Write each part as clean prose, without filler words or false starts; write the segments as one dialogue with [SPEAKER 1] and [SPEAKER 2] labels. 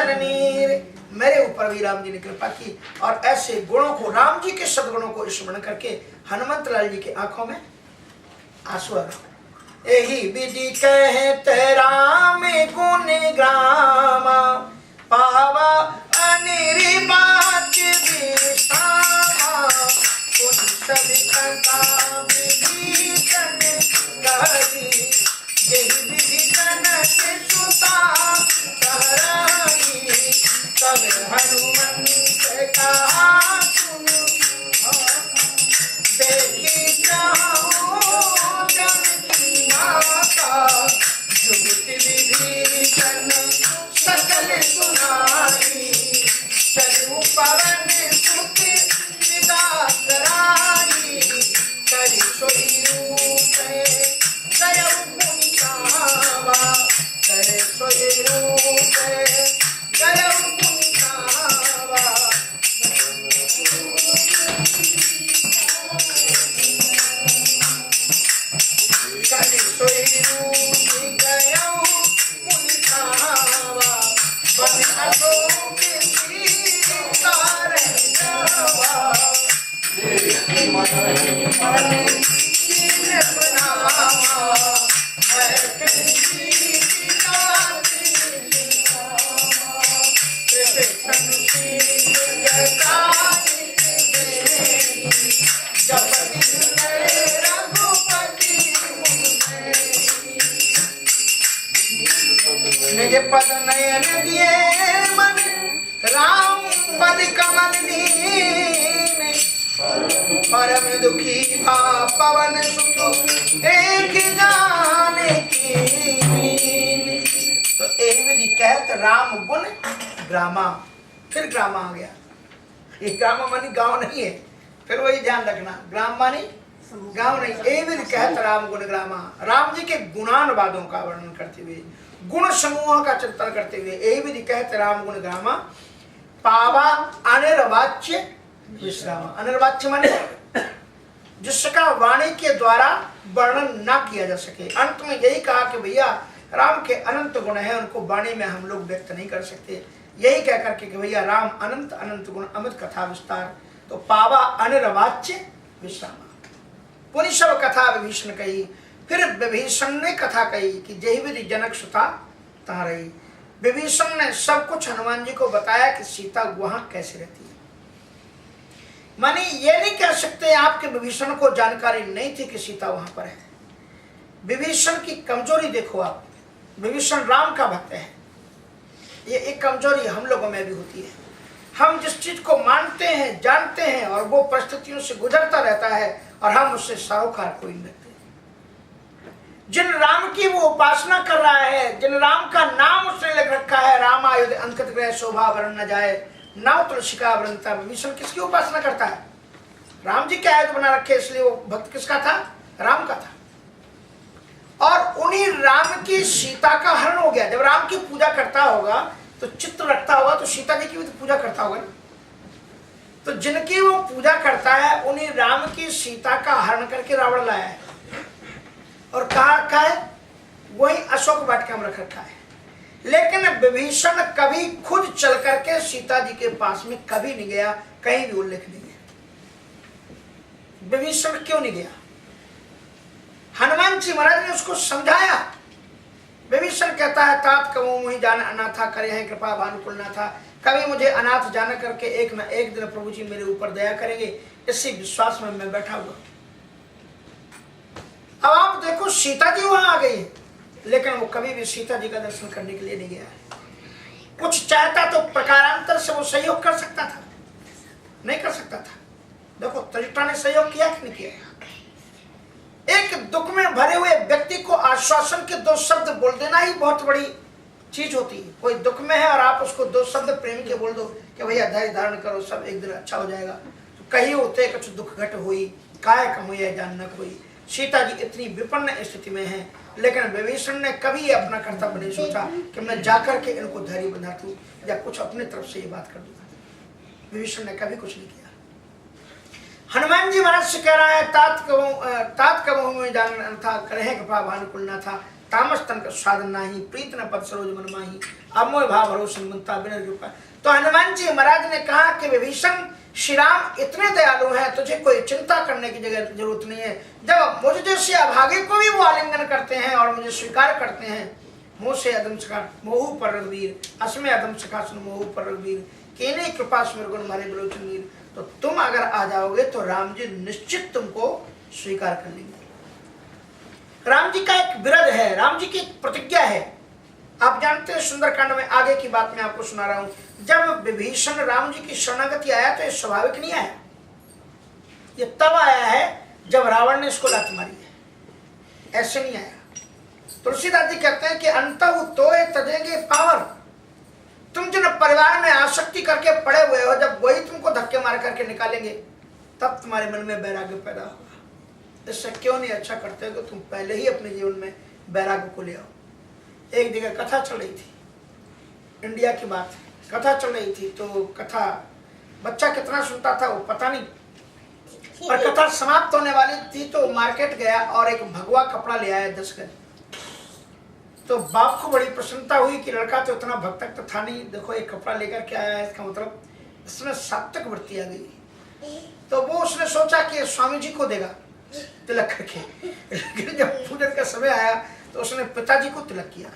[SPEAKER 1] जननी, मेरे ऊपर भी राम जी ने कृपा की और ऐसे गुणों को, राम जी के सद्गुणों को स्मरण करके हनुमंत लाल जी की आंखों में आंसू आ रहा। यही विधि कहते राम गुण ग्रामा, पावा अनिर्वाच विश्रामा, उन सभी कथा विभीषण कही, यही विधि जनक सुता कहराई, तब हनुमंत कहा सुन, देखी चाहो जानकी माता, जुगति विभीषण सकल सुनाई, चलू पवन सुत विदा कराई, करि सोई रूप गयउ पुनि गावा, करे सोई रूप गयउ पुनि गावा, करि सोई रूप गयउ पुनि गावा, बन अशोक सीता रह जावा, निज पद नयन दिए मन, राम पद कमल दीन, परम दुखी भा पवन सुत एक जाने कीन। तो एक विधि कहत राम गुण ग्रामा, फिर ग्रामा आ गया। ये ग्रामा मानी गांव नहीं है, फिर वही ध्यान रखना, ग्राम मानी गांव नहीं। एक विधि कहत राम गुण ग्रामा, राम जी के गुणानुवादों का वर्णन करते हुए, गुण समूह का चिंतन करते हुए, एक विधि कहत राम गुण ग्रामा, पावा अनिर्वाच्य विश्रामा। अनिर्वाच्य माने जिसका वाणी के द्वारा वर्णन ना किया जा सके। अंत में यही कहा कि भैया राम के अनंत गुण हैं, उनको वाणी में हम लोग व्यक्त नहीं कर सकते। यही कह करके कि भैया राम अनंत अनंत गुण, अमित कथा विस्तार। तो पावा अनिर्वाच्य विश्रामा। पुनि सब कथा विभीषण कही, फिर विभीषण ने कथा कही कि जही विधि जनक सुता तहाँ रही। विभीषण ने सब कुछ हनुमान जी को बताया कि सीता वहां कैसे रहती है। माने ये नहीं कह सकते आपके विभीषण को जानकारी नहीं थी कि सीता वहां पर है। विभीषण की कमजोरी देखो आप, विभीषण राम का भक्त है। ये एक कमजोरी हम लोगों में भी होती है। हम जिस चीज को मानते हैं, जानते हैं, और वो परिस्थितियों से गुजरता रहता है और हम उससे सरोकार कोई नहीं रखते। जिन राम की वो उपासना कर रहा है, जिन राम का नाम उसने लिख रखा है, राम आयुध अंकित ग्रह शोभा वरण न जाए, नाव तुलसिका वृंता, विभीषण किसकी उपासना करता है? राम जी के आयुध बना रखे, इसलिए वो भक्त किसका था? राम का था। और उन्हीं राम की सीता का हरण हो गया। जब राम की पूजा करता होगा तो चित्र रखता होगा, तो सीता जी की भी तो पूजा करता होगा। तो जिनकी वो पूजा करता है, उन्हीं राम की सीता का हरण करके रावण लाया है। और कहाँ रखा है? वही अशोक वाटिका में रख रखा है। लेकिन विभीषण कभी खुद चल करके सीता जी के पास में कभी नहीं गया, कहीं भी उल्लेख नहीं है। विभीषण क्यों नहीं गया? हनुमान जी महाराज ने उसको समझाया। विभीषण कहता है, तात कबहु मुहि जान अनाथा, करे हैं कृपा भानुकुल ना था। कभी मुझे अनाथ जान करके एक न एक दिन प्रभु जी मेरे ऊपर दया करेंगे, इसी विश्वास में मैं बैठा हुआ। अब आप देखो, सीता जी वहां आ गई, लेकिन वो कभी भी सीता जी का दर्शन करने के लिए नहीं गया है। कुछ चाहता तो प्रकारांतर से वो सहयोग कर सकता था, नहीं कर सकता था। देखो त्रिष्ठा ने सहयोग किया कि नहीं किया? एक दुख में भरे हुए व्यक्ति को आश्वासन के दो शब्द बोल देना ही बहुत बड़ी चीज होती है। कोई दुख में है और आप उसको दो शब्द प्रेम के बोल दो कि भैया धैर्य धारण करो, सब एक दिन अच्छा हो जाएगा। तो कहीं होते कुछ दुख घट हुई, काय कम हुई जान न कोई। सीता जी इतनी विपन्न स्थिति में है, लेकिन विभीषण ने कभी अपना कर्तव्य नहीं सोचा कि मैं जाकर के इनको धैर्य बंधा दूं या कुछ अपने तरफ से ये बात कर दूंगा। विभीषण ने कभी कुछ नहीं किया। हनुमान जी महाराज से कह रहा है, तात कबहु में जान था, करे कृपा भानुकुल ना था, तामस तन का साधन नाही, प्रीत न पद सरोज मन माही, अमोह भाव भरोसे मनता बिन रूपा। तो हनुमान जी महाराज ने कहा कि विभीषण श्री राम इतने दयालु हैं, तुझे कोई चिंता करने की जरूरत नहीं है। जब मुझ जैसे अभागे को भी वो आलिंगन करते हैं और मुझे स्वीकार करते हैं, मुँह से अदम सखा मोहू पर रघुवीर, असमय अदम सखा सुन मोहू पर रघुवीर, केने कृपा स्मर गुण मारे बिलोचन वीर। तो तुम अगर आ जाओगे तो राम जी निश्चित तुमको स्वीकार कर लेंगे। राम जी का एक विरध है, राम जी की एक प्रतिज्ञा है। आप जानते हैं सुंदरकांड में आगे की बात मैं आपको सुना रहा हूं। जब विभीषण राम जी की शरणागति आया तो ये स्वाभाविक नहीं आया, ये तब आया है जब रावण ने इसको लात मारी है, ऐसे नहीं आया। तुलसीदास जी कहते हैं कि अंतः तो तजेंगे पावर। तुम जिन परिवार में आसक्ति करके पड़े हुए हो, जब वही तुमको धक्के मार करके निकालेंगे तब तुम्हारे मन में वैराग्य पैदा होगा। इससे क्यों नहीं अच्छा करते हो कि तुम पहले ही अपने जीवन में वैराग्य को ले आओ। एक जगह कथा चल रही थी, इंडिया की बात है, कथा चल रही थी। तो कथा बच्चा कितना सुनता था वो पता नहीं, और कथा समाप्त होने वाली थी तो मार्केट गया और एक भगवा कपड़ा ले आया 10 गज। तो बाप को बड़ी प्रसन्नता हुई कि लड़का तो इतना भक्तक तो था नहीं, देखो एक कपड़ा लेकर के आया है, इसका मतलब इसमें सात्विक वृत्ति आ गई। तो वो उसने सोचा कि स्वामी जी को देगा तिलक करके, लेकिन जब पूजन का समय आया तो उसने पिताजी को तिलक किया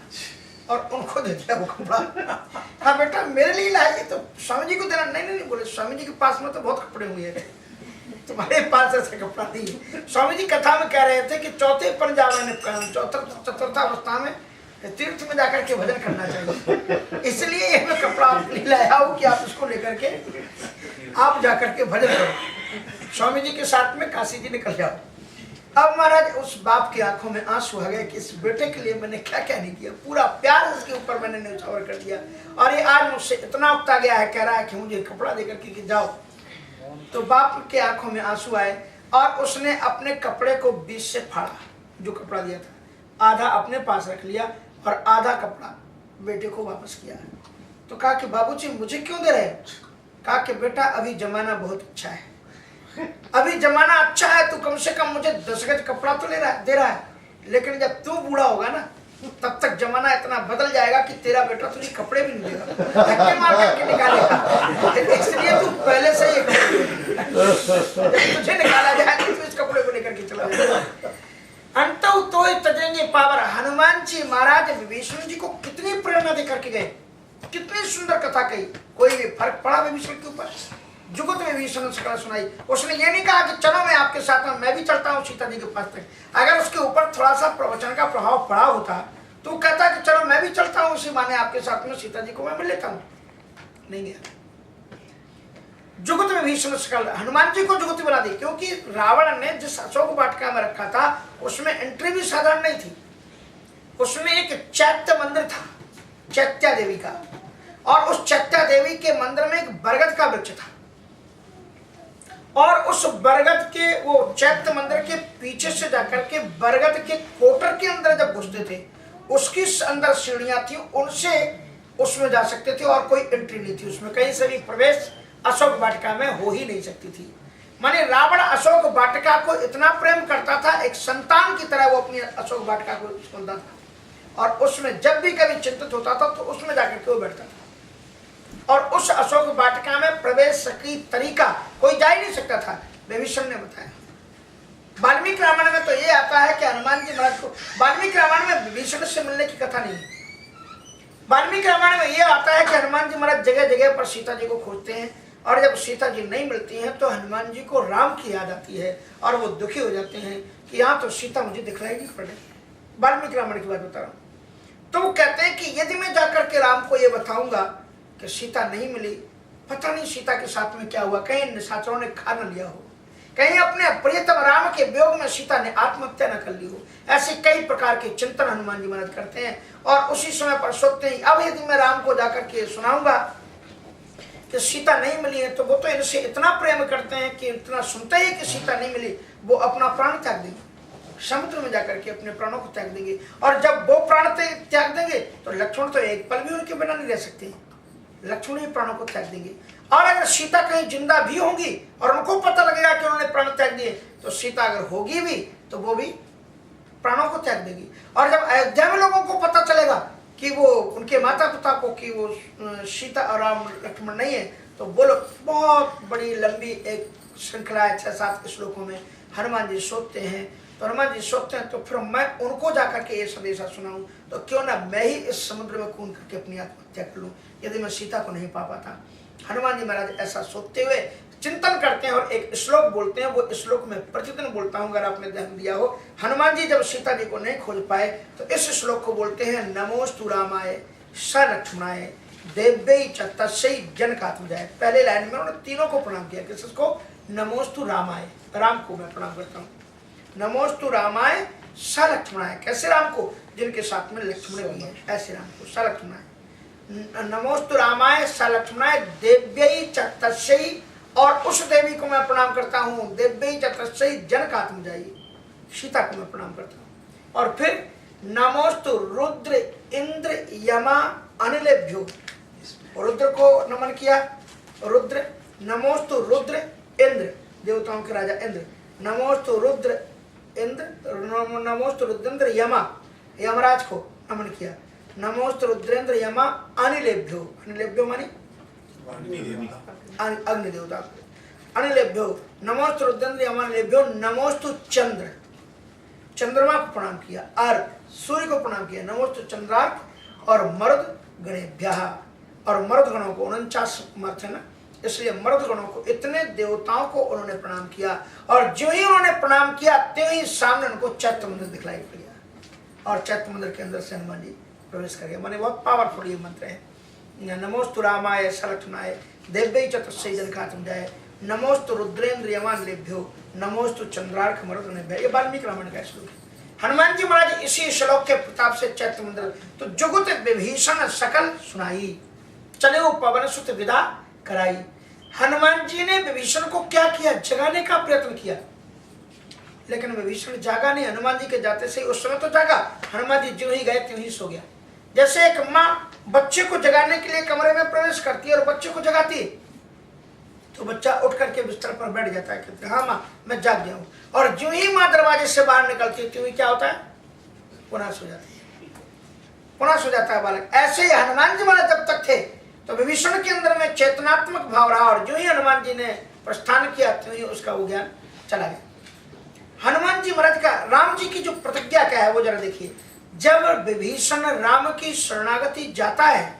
[SPEAKER 1] और उनको दे दिया वो कपड़ा। हाँ बेटा मेरे लिए लाइए, तो स्वामी जी को देना। नहीं नहीं बोले, स्वामी जी के पास में तो बहुत कपड़े हुए थे, तुम्हारे पास ऐसा कपड़ा नहीं है। स्वामी जी कथा में कह रहे थे कि चौथे पंजाब में चतुर्थ अवस्था में तीर्थ में जाकर के भजन करना चाहिए, इसलिए ये मैं कपड़ा नहीं लाया हूँ कि आप उसको लेकर के आप जाकर के भजन करो, स्वामी जी के साथ में काशी जी निकल जाओ। अब महाराज उस बाप की आंखों में आंसू आ गए कि इस बेटे के लिए मैंने क्या क्या नहीं किया, पूरा प्यार इसके ऊपर मैंने न्यौछावर कर दिया और ये आज मुझसे इतना उकता गया है, कह रहा है कि मुझे कपड़ा देकर के जाओ। तो बाप के आंखों में आंसू आए और उसने अपने कपड़े को 20 से फाड़ा, जो कपड़ा दिया था आधा अपने पास रख लिया और आधा कपड़ा बेटे को वापस किया। तो कहा कि बाबूजी मुझे क्यों दे रहे? कहा कि बेटा अभी जमाना बहुत अच्छा है, अभी जमाना अच्छा है, तू कम से कम मुझे 10 गज कपड़ा तो दे रहा है, लेकिन जब तू बूढ़ा होगा ना तब तक जमाना इतना बदल जाएगा कि तेरा बेटा तुझे कपड़े भी नहीं देगा, धक्के मार करके निकालेगा। इसलिए तू पहले से ही तुझे निकाला जाए तो इस कपड़े को लेकर के चला जाएगा। अंतः तो तजेंगे पावर। हनुमान जी महाराज विभीषण जी को कितनी प्रेरणा दे करके गए, कितनी सुंदर कथा कही। कोई भी फर्क पड़ा विभीषण के ऊपर? जुगत विभीषण सकल सुनाई। उसने ये नहीं कहा कि चलो मैं आपके साथ में, मैं भी चलता हूँ सीता जी के पास तक। अगर उसके ऊपर थोड़ा सा प्रवचन का प्रभाव पड़ा होता तो कहता कि चलो मैं भी चलता हूँ उसी माने आपके साथ में, सीता जी को मैं मिल लेता हूँ। नहीं गया। जुगत विभीषण सकल, हनुमान जी को जुगति बना दी, क्योंकि रावण ने जिस अशोक वाटिका में रखा था उसमें एंट्री भी साधारण नहीं थी। उसमें एक चैत्य मंदिर था, चैत्या देवी का, और उस चैत्या देवी के मंदिर में एक बरगद का वृक्ष था, और उस बरगद के वो चैत्य मंदिर के पीछे से जाकर के बरगद के कोटर के अंदर जब घुसते थे उसकी अंदर सीढ़ियां थी, उनसे उसमें जा सकते थे और कोई एंट्री नहीं थी उसमें, कहीं से भी प्रवेश अशोक वाटिका में हो ही नहीं सकती थी। माने रावण अशोक वाटिका को इतना प्रेम करता था, एक संतान की तरह वो अपनी अशोक वाटिका को सुनता था, और उसमें जब भी कभी चिंतित होता था तो उसमें जाकर के वो बैठता था, और उस अशोक वाटिका में प्रवेश की तरीका कोई जा ही नहीं सकता था। विभीषण ने बताया। वाल्मीकि रामायण में तो ये आता है कि हनुमान जी महाराज को, वाल्मीकि रामायण में विभीषण से मिलने की कथा नहीं है। वाल्मीकि रामायण में ये आता है कि हनुमान जी महाराज जगह जगह पर सीता जी को खोजते हैं, और जब सीता जी नहीं मिलती हैं तो हनुमान जी को राम की याद आती है और वो दुखी हो जाते हैं कि यहाँ तो सीता मुझे दिखलाई नहीं पड़ रही। वाल्मीकि रामायण की बात बता रहा हूँ। तो वो कहते हैं कि यदि मैं जाकर के राम को ये बताऊंगा कि सीता नहीं मिली, पता नहीं सीता के साथ में क्या हुआ, कहीं निशाचरों ने खा न लिया हो, कहीं अपने प्रियतम राम के वियोग में सीता ने आत्महत्या न कर ली हो, ऐसे कई प्रकार के चिंतन हनुमान जी महाराज करते हैं। और उसी समय पर सोचते हैं अब यदि मैं राम को जाकर के सुनाऊंगा कि सीता नहीं मिली है, तो वो तो इनसे इतना प्रेम करते हैं कि इतना सुनते ही कि सीता नहीं मिली वो अपना प्राण त्याग देंगे, समुद्र में जाकर के अपने प्राणों को त्याग देंगे। और जब वो प्राण त्याग देंगे तो लक्ष्मण तो एक पल भी उनके बिना नहीं रह सकते, लक्ष्मण ही प्राणों को त्याग देंगे। और अगर सीता कहीं जिंदा भी होंगी और उनको पता लगेगा कि उन्होंने प्राण त्याग दिए, तो सीता अगर होगी भी तो वो भी प्राणों को त्याग देगी। और जब अयोध्या में लोगों को पता चलेगा कि वो उनके माता पिता को कि वो सीता और राम लक्ष्मण नहीं है, तो बोलो बहुत बड़ी लंबी एक श्रृंखला है 6-7 श्लोकों में हनुमान जी सोचते हैं। तो हनुमान जी सोचते हैं तो फिर मैं उनको जाकर के ये संदेशा सुनाऊं, तो क्यों ना मैं ही इस समुद्र में कूद करके अपनी आत्महत्या कर लूं यदि मैं सीता को नहीं पा पाता। हनुमान जी महाराज ऐसा सोचते हुए चिंतन करते हैं और एक श्लोक बोलते हैं। वो श्लोक में प्रतिदिन बोलता हूं, अगर आपने ध्यान दिया हो। हनुमान जी जब सीता जी को नहीं खोज पाए तो इस श्लोक को बोलते हैं, नमोस्तु रामाय स लक्ष्मणाय देव्यै च तस्यै जनकात्मजाय। पहले लाइन में उन्होंने तीनों को प्रणाम किया। किसको? नमोस्तु रामाय, राम को मैं प्रणाम करता हूँ। नमोस्तु रामाय स लक्ष्मणाय, कैसे राम को? जिनके साथ में लक्ष्मण भी है, ऐसे राम को स लक्ष्मणाय। नमोस्तु रामाय स लक्ष्मणाय देव्यै च तस्यै, और उस देवी को मैं प्रणाम करता हूँ, देव्यै च तस्यै जनकात्मजाय, सीता को मैं प्रणाम करता हूँ। और फिर नमोस्तु रुद्र इंद्र यमा अनिलेभ्यो, रुद्र को नमन किया। रुद्र, नमोस्तु रुद्र इंद्र, देवताओं के राजा इंद्र। नमोस्तु रुद्र इंद्र, नमोस्तु रुद्रेंद्र यमा, यमराज को नमन किया। नमोस्तु रुद्रेंद्र यमा अनिलेभ्यो, अनिलेभ्यो मानी अग्नि देवता। अनिलेभ्यो नमोस्तु रुद्रेंद्र यमा अनिलेभ्यो। नमोस्तु चंद्र, चंद्रमा को प्रणाम किया। अर्घ, सूर्य को प्रणाम किया। नमोस्तु चंद्रार्क। और मर्द गणेभ्यः, और मर्द गणों को 49 मर्द है ना, इसलिए मर्द गणों को, इतने देवताओं को उन्होंने प्रणाम किया। और जो ही उन्होंने प्रणाम किया त्यों ही सामने उनको चैत्र मंदिर दिखलाई पड़ गया और चैत्र मंदिर के अंदर से हनुमान जी प्रवेश कर गए। माने बहुत पावरफुल ये मंत्र है। नमोस्तु रामाय स लक्ष्मणाय देव्यै च तस्यै जनकात्मजाय। नमोस्तु रुद्रेंद्र यमानिलेभ्यो। नमोस्तु चंद्रार्क मरुत गणेभ्यः। ये वाल्मीकि रामायण का श्लोक है। हनुमान जी महाराज इसी श्लोक के प्रताप से चैत्र मंदिर, तो जुगुत विभीषण सकल सुनाई, चले वो पवन सुत विदा कराई। हनुमान जी ने विभीषण को क्या किया? जगाने का प्रयत्न किया, लेकिन विभीषण जागा नहीं। हनुमान जी के जाते से उस समय तो जागा, हनुमान जी जो ही गए त्यों ही सो गया। जैसे एक माँ बच्चे को जगाने के लिए कमरे में प्रवेश करती है और बच्चे को जगाती है, तो बच्चा उठ करके बिस्तर पर बैठ जाता है, कहते हाँ माँ मैं जाग गया हूँ। और जो ही माँ दरवाजे से बाहर निकलती है त्यों ही क्या होता है? पुनः सो जाती है, पुनः सो जाता है बालक। ऐसे ही हनुमान जी महाराज जब तक थे तो विभीषण के अंदर में चेतनात्मक भाव रहा, और जो ही हनुमान जी ने प्रस्थान किया त्यों ही उसका वो ज्ञान चला गया। हनुमान जी महाराज का, राम जी की जो प्रतिज्ञा क्या है वो जरा देखिए। जब विभीषण राम की शरणागति जाता है,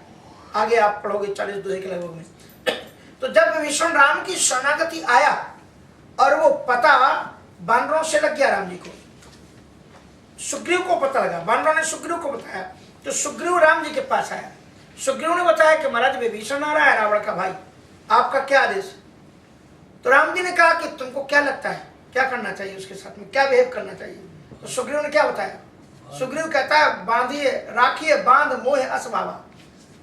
[SPEAKER 1] आगे आप पढ़ोगे 40 दोहे के लगभग में, तो जब विभीषण राम की शरणागति आया और वो पता बानरों से लग गया राम जी को, सुग्रीव को पता लगा, बानरों ने सुग्रीव को बताया, तो सुग्रीव राम जी के पास आया। सुग्रीव ने बताया कि महाराज विभीषण आ रहा है, रावण का भाई, आपका क्या आदेश? तो राम जी ने कहा कि तुमको क्या लगता है क्या करना चाहिए उसके साथ में, क्या बिहेव करना चाहिए? तो सुग्रीव ने क्या बताया? सुग्रीव कहता है बांधिए, राखिए बांध मोह असभावा,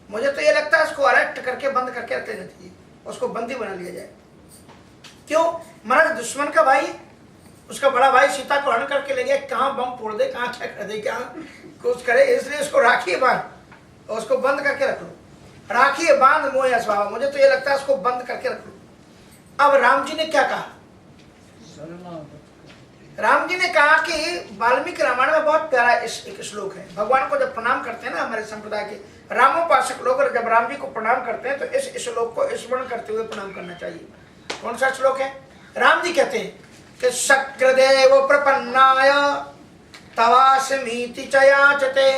[SPEAKER 1] मुझे तो ये लगता है उसको अरेस्ट करके बंद करके रख लेना चाहिए, उसको बंदी बना लिया जाए। क्यों? महाराज दुश्मन का भाई, उसका बड़ा भाई सीता को हरण करके ले गया, कहाँ बम फोड़ दे, कहाँ क्या कर दे, क्या कुछ करे, इसलिए उसको राखिए बांध, उसको बंद करके रख लो। राखिए बांध मोह असभावा, मुझे तो ये लगता है उसको बंद करके रख लो। अब राम जी ने क्या कहा? राम जी ने कहा कि वाल्मीकि रामायण में बहुत प्यारा एक श्लोक है। भगवान को जब प्रणाम करते हैं ना हमारे संप्रदाय के रामोपासक लोग, जब राम जी को प्रणाम करते हैं तो इस श्लोक को स्मरण करते हुए प्रणाम करना चाहिए। कौन सा श्लोक है? राम जी कहते हैं कि शक्रदेव प्रपन्नाय तवास्मीति च याचते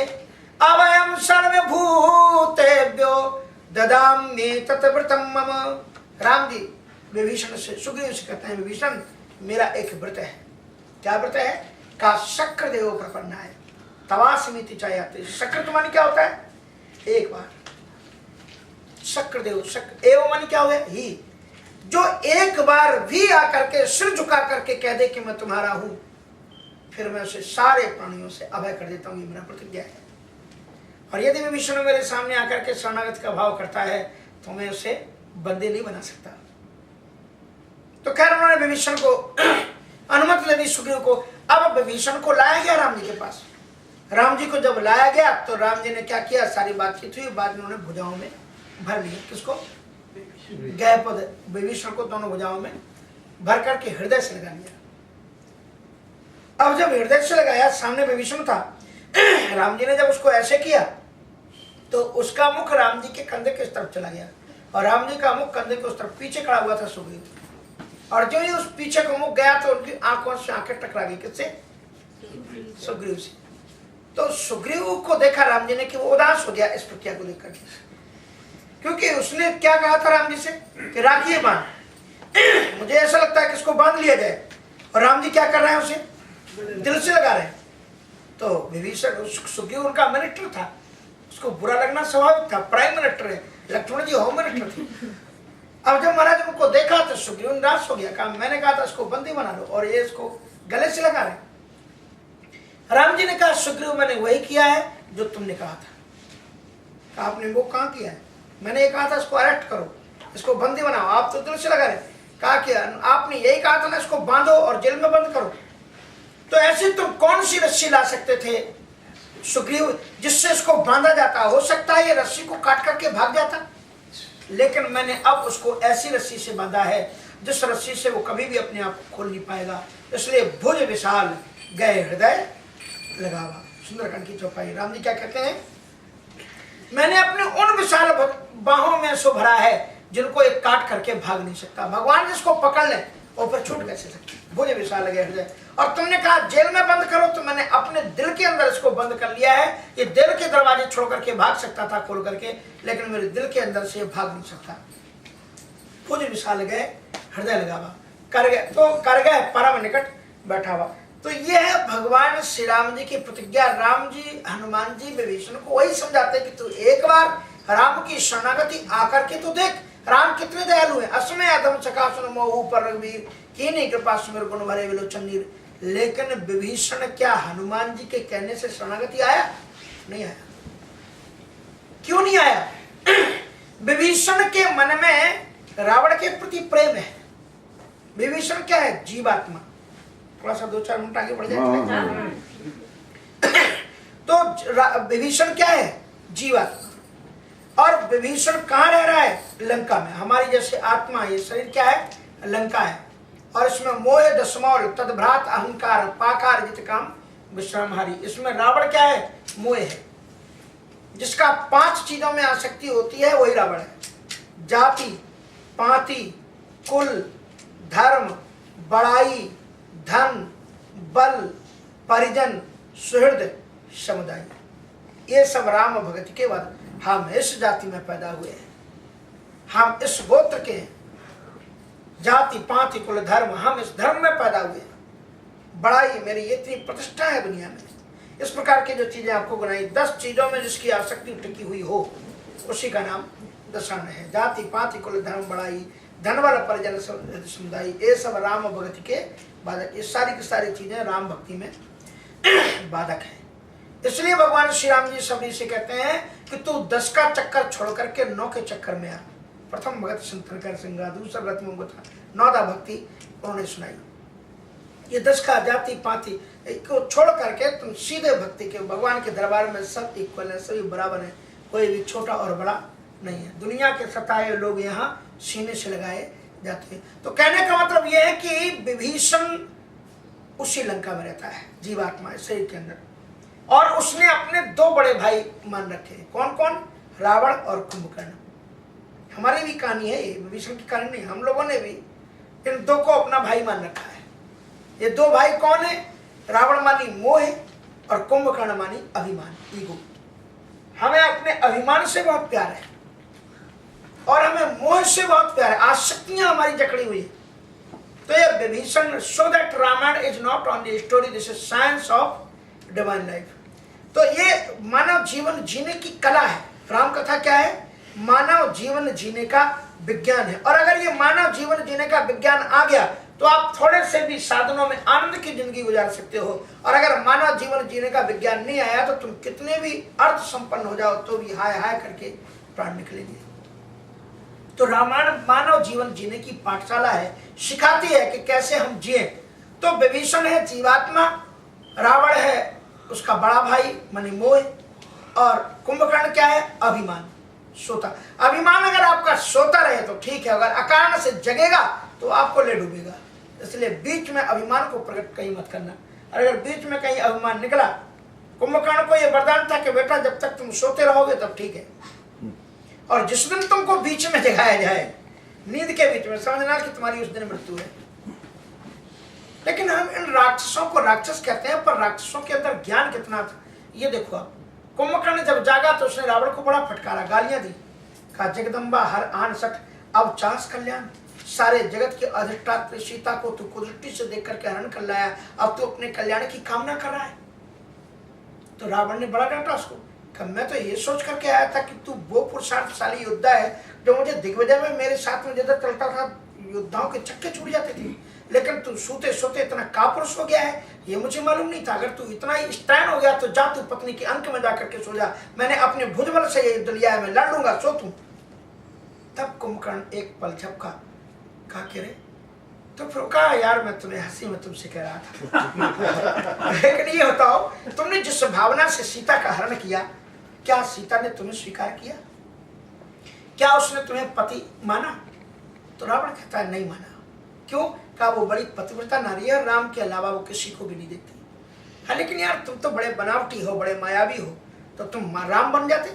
[SPEAKER 1] अवयम सर्वभूतेभ्यो ददाम्ये तत्व्रतम मम। राम जी विभीषण से, सुग्रीव से कहते हैं विभीषण मेरा एक व्रत है। क्या व्रत है? का शक्रदेव प्रपन्नाय तवास्मीति च याचते। शक्र तो मानी क्या होता है? एक बार। शक्रदेव, शक्र एवं मानी क्या हुआ? ही, जो एक बार भी आकर के सिर झुका करके कह दे कि मैं तुम्हारा हूं, फिर मैं उसे सारे प्राणियों से अभय कर देता हूं, ये मेरा प्रतिज्ञा है। और यदि विभीषण मेरे सामने आकर के शरणागत का भाव करता है तो मैं उसे बंदी नहीं बना सकता। तो खैर उन्होंने विभीषण को अनुमति दे दी सुग्रीव को। अब विभीषण को लाया गया राम जी के पास। राम जी को जब लाया गया तो राम जी ने क्या किया? सारी बातचीत हुई, बाद में उन्होंने भुजाओं में भर लिया। किसको? गए पद विभीषण को दोनों भुजाओं में भर करके हृदय से लगा लिया। अब जब हृदय से लगाया, सामने विभीषण था, राम जी ने जब उसको ऐसे किया तो उसका मुख राम जी के कंधे के उस तरफ चला गया और राम जी का मुख कंधे के उस तरफ पीछे खड़ा हुआ था सुग्रीव। और जो ही उस पीछे को मुख गया तो उनकी आंखों से आंखें टकरा गई। किससे? सुग्रीव से। तो सुग्रीव को देखा राम जी ने कि वो उदास हो गया इस प्रक्रिया को देखकर, क्योंकि उसने क्या कहा था राम जी से कि राखिए बांध, मुझे ऐसा लगता है कि इसको बांध लिया जाए। और राम जी क्या कर रहे हैं? उसे दिल से लगा रहे हैं। तो विभीषण, सुग्रीव उनका मिनिस्टर था, उसको बुरा लगना स्वाभाविक था, प्राइम मिनिस्टर है, लक्ष्मण जी होम मिनिस्टर थे। अब जब महाराज उनको देखा तो सुग्रीव निराश हो गया, कहा मैंने कहा था इसको बंदी बना लो और ये इसको गले से लगा रहे। राम जी ने कहा सुग्रीव मैंने वही किया है जो तुमने कहा था। कहा आपने वो कहाँ किया है? मैंने ये कहा था इसको अरेस्ट करो, इसको बंदी बनाओ, आप तो दिल से लगा रहे। कहा कि आपने यही कहा था ना इसको बांधो और जेल में बंद करो। तो ऐसे तुम कौन सी रस्सी ला सकते थे सुग्रीव जिससे इसको बांधा जाता? हो सकता है ये रस्सी को काट करके भाग जाता, लेकिन मैंने अब उसको ऐसी रस्सी से बांधा है जिस रस्सी से वो कभी भी अपने आप को खोल नहीं पाएगा। इसलिए भुज विशाल गए हृदय लगावा। सुंदरकांड की चौपाई। राम जी क्या कहते हैं? मैंने अपने उन विशाल बाहों में सो भरा है जिनको एक काट करके भाग नहीं सकता। भगवान जिसको पकड़ ले और फिर छूट कैसे सकते? भुज विशाल गए हृदय। और तुमने कहा जेल में बंद करो, तो मैंने अपने दिल के अंदर इसको बंद कर लिया है। ये दिल के दरवाजे छोड़ करके भाग सकता था खोल करके, लेकिन मेरे दिल के अंदर से भाग नहीं सकता। भुज विशाल गए हृदय लगावा, कर गए तो कर गए परम निकट बैठा हुआ। तो ये है भगवान श्री राम जी की प्रतिज्ञा। राम जी हनुमान जी विभीषण को वही समझाते कि तू एक बार राम की शरणागति आकर के तो देख, राम कितने दयालु हैं। असमय अधम सकासुन मोहु पर रघुवीर कीन्ही कृपा सुमिर गुण भरे विलोचन नीर। लेकिन विभीषण क्या हनुमान जी के कहने से शरणागति आया? नहीं आया। क्यों नहीं आया? विभीषण के मन में रावण के प्रति प्रेम है। विभीषण क्या है? जीवात्मा। थोड़ा सा 2-4 मिनट आगे बढ़ जाए। तो विभीषण क्या है? जीवात्मा। और विभीषण कहाँ रह रहा है? लंका में। हमारी जैसे आत्मा, ये शरीर क्या है? लंका है। और इसमें मोह दशमौल तदभ्रात अहंकार पाकार जित काम विश्रामहारी। इसमें रावण क्या है? मोह है। जिसका 5 चीजों में आसक्ति होती है वही रावण है। जाति, पाति, कुल, धर्म, बड़ाई, धन, बल, परिजन, सुहृद, समुदाय। ये सब राम भगत के बाद हम इस जाति में पैदा हुए हैं, हम इस गोत्र के हैं। जाति, पाति, कुल, धर्म, हम इस धर्म में पैदा हुए हैं। बड़ाई, मेरी इतनी प्रतिष्ठा है दुनिया में। इस प्रकार की जो चीजें आपको बनाई, 10 चीजों में जिसकी आसक्ति टिकी हुई हो उसी का नाम दशान है। जाति, पाति, कुल, धर्म, बड़ाई, धनबल, परिजन, समुदाय, ये सब राम भक्ति के बाधक। ये सारी की सारी चीजें राम भक्ति में बाधक है। इसलिए भगवान श्री राम जी सबरी से कहते हैं कि तू 10 का चक्कर छोड़ करके 9 के चक्कर में आ। प्रथम भगत संतन कर सिंगा, दूसरा व्रत में था, 9दा भक्ति उन्होंने सुनाई। ये 10 का जाति पाति को छोड़ करके तुम सीधे भक्ति के भगवान के दरबार में सब इक्वल है, सभी बराबर है, कोई भी छोटा और बड़ा नहीं है। दुनिया के सताए लोग यहाँ सीने से लगाए जाते हैं। तो कहने का मतलब यह है कि विभीषण उसी लंका में रहता है, जीवात्मा शरीर के अंदर। और उसने अपने 2 बड़े भाई मान रखे। कौन कौन? रावण और कुंभकर्ण। हमारी भी कहानी है ये, विभीषण की कहानी नहीं। हम लोगों ने भी इन 2 को अपना भाई मान रखा है। ये 2 भाई कौन है? रावण मानी मोह और कुंभकर्ण मानी अभिमान, ईगो। हमें अपने अभिमान से बहुत प्यार है और हमें मोह से बहुत प्यार है। आसक्तियां हमारी जकड़ी हुई है। तो ये Vibhishan, so that Ramayana is not only story, this is science of divine life. तो ये मानव जीवन जीने की कला है। राम कथा क्या है? मानव जीवन जीने का विज्ञान है। और अगर ये मानव जीवन जीने का विज्ञान आ गया तो आप थोड़े से भी साधनों में आनंद की जिंदगी गुजार सकते हो। और अगर मानव जीवन जीने का विज्ञान नहीं आया तो तुम कितने भी अर्थ संपन्न हो जाओ तो भी हाय हाय करके प्राण निकलेंगे। तो रामायण मानव जीवन जीने की पाठशाला है, सिखाती है कि कैसे हम जिए। तो विभीषण है जीवात्मा, रावण है उसका बड़ा भाई माने मोह, और कुंभकर्ण क्या है? अभिमान, सोता। अभिमान अगर आपका सोता रहे तो ठीक है, अगर अकारण से जगेगा तो आपको ले डूबेगा। इसलिए बीच में अभिमान को प्रकट कहीं मत करना। और अगर बीच में कहीं अभिमान निकला कुंभकर्ण को यह वरदान था कि बेटा जब तक तुम सोते रहोगे तब ठीक है, और जिस दिन तुमको बीच में जगाया जाए, नींद के बीच में, समझना कि तुम्हारी उस दिन मृत्यु है। लेकिन हम इन राक्षसों को राक्षस कहते हैं, पर राक्षसों के अंदर ज्ञान कितना था ये देखो आप। कुंभकर्ण जब जागा तो उसने रावण को बड़ा फटकारा, गालियां दी, कहा जगदम्बा हर आन सट अब चास कल्याण, सारे जगत के अधिष्ठात्री सीता को तू कुदृष्टि से देख करके हरण कर लाया, अब तू अपने कल्याण की कामना कर रहा है। तो रावण ने बड़ा डांटा उसको, कहा मैं तो ये सोच करके आया था कि तू वो पुरुषार्थशाली योद्धा है जो मुझे दिग्विजय में मेरे साथ में जिधर चलता था योद्धाओं के चक्के छूट जाते थे, लेकिन तू सोते सोते इतना कापुरुष हो गया है ये मुझे मालूम नहीं था। अगर तू इतना ही स्टैंड हो गया तो जा तू पत्नी के अंक में जाकर के सो जा, मैंने अपने भुजबल से ये युद्ध लिया है, मैं लड़ लूंगा, सो तू। तब कुंभकर्ण एक पल झपका, कहा कि रे तो फिर कहा यार मैं तुम्हें हंसी में तुमसे कह रहा था लेकिन ये बताओ तुमने जिस भावना से सीता का हरण किया, क्या सीता ने तुम्हें स्वीकार किया? क्या उसने तुम्हें पति माना? तो रावण कहता है नहीं माना। क्यों? कहा वो बड़ी पतिव्रता नारी है, राम के अलावा वो किसी को भी नहीं देखती। हाँ लेकिन यार तुम तो बड़े बनावटी हो, बड़े मायावी हो, तो तुम राम बन जाते।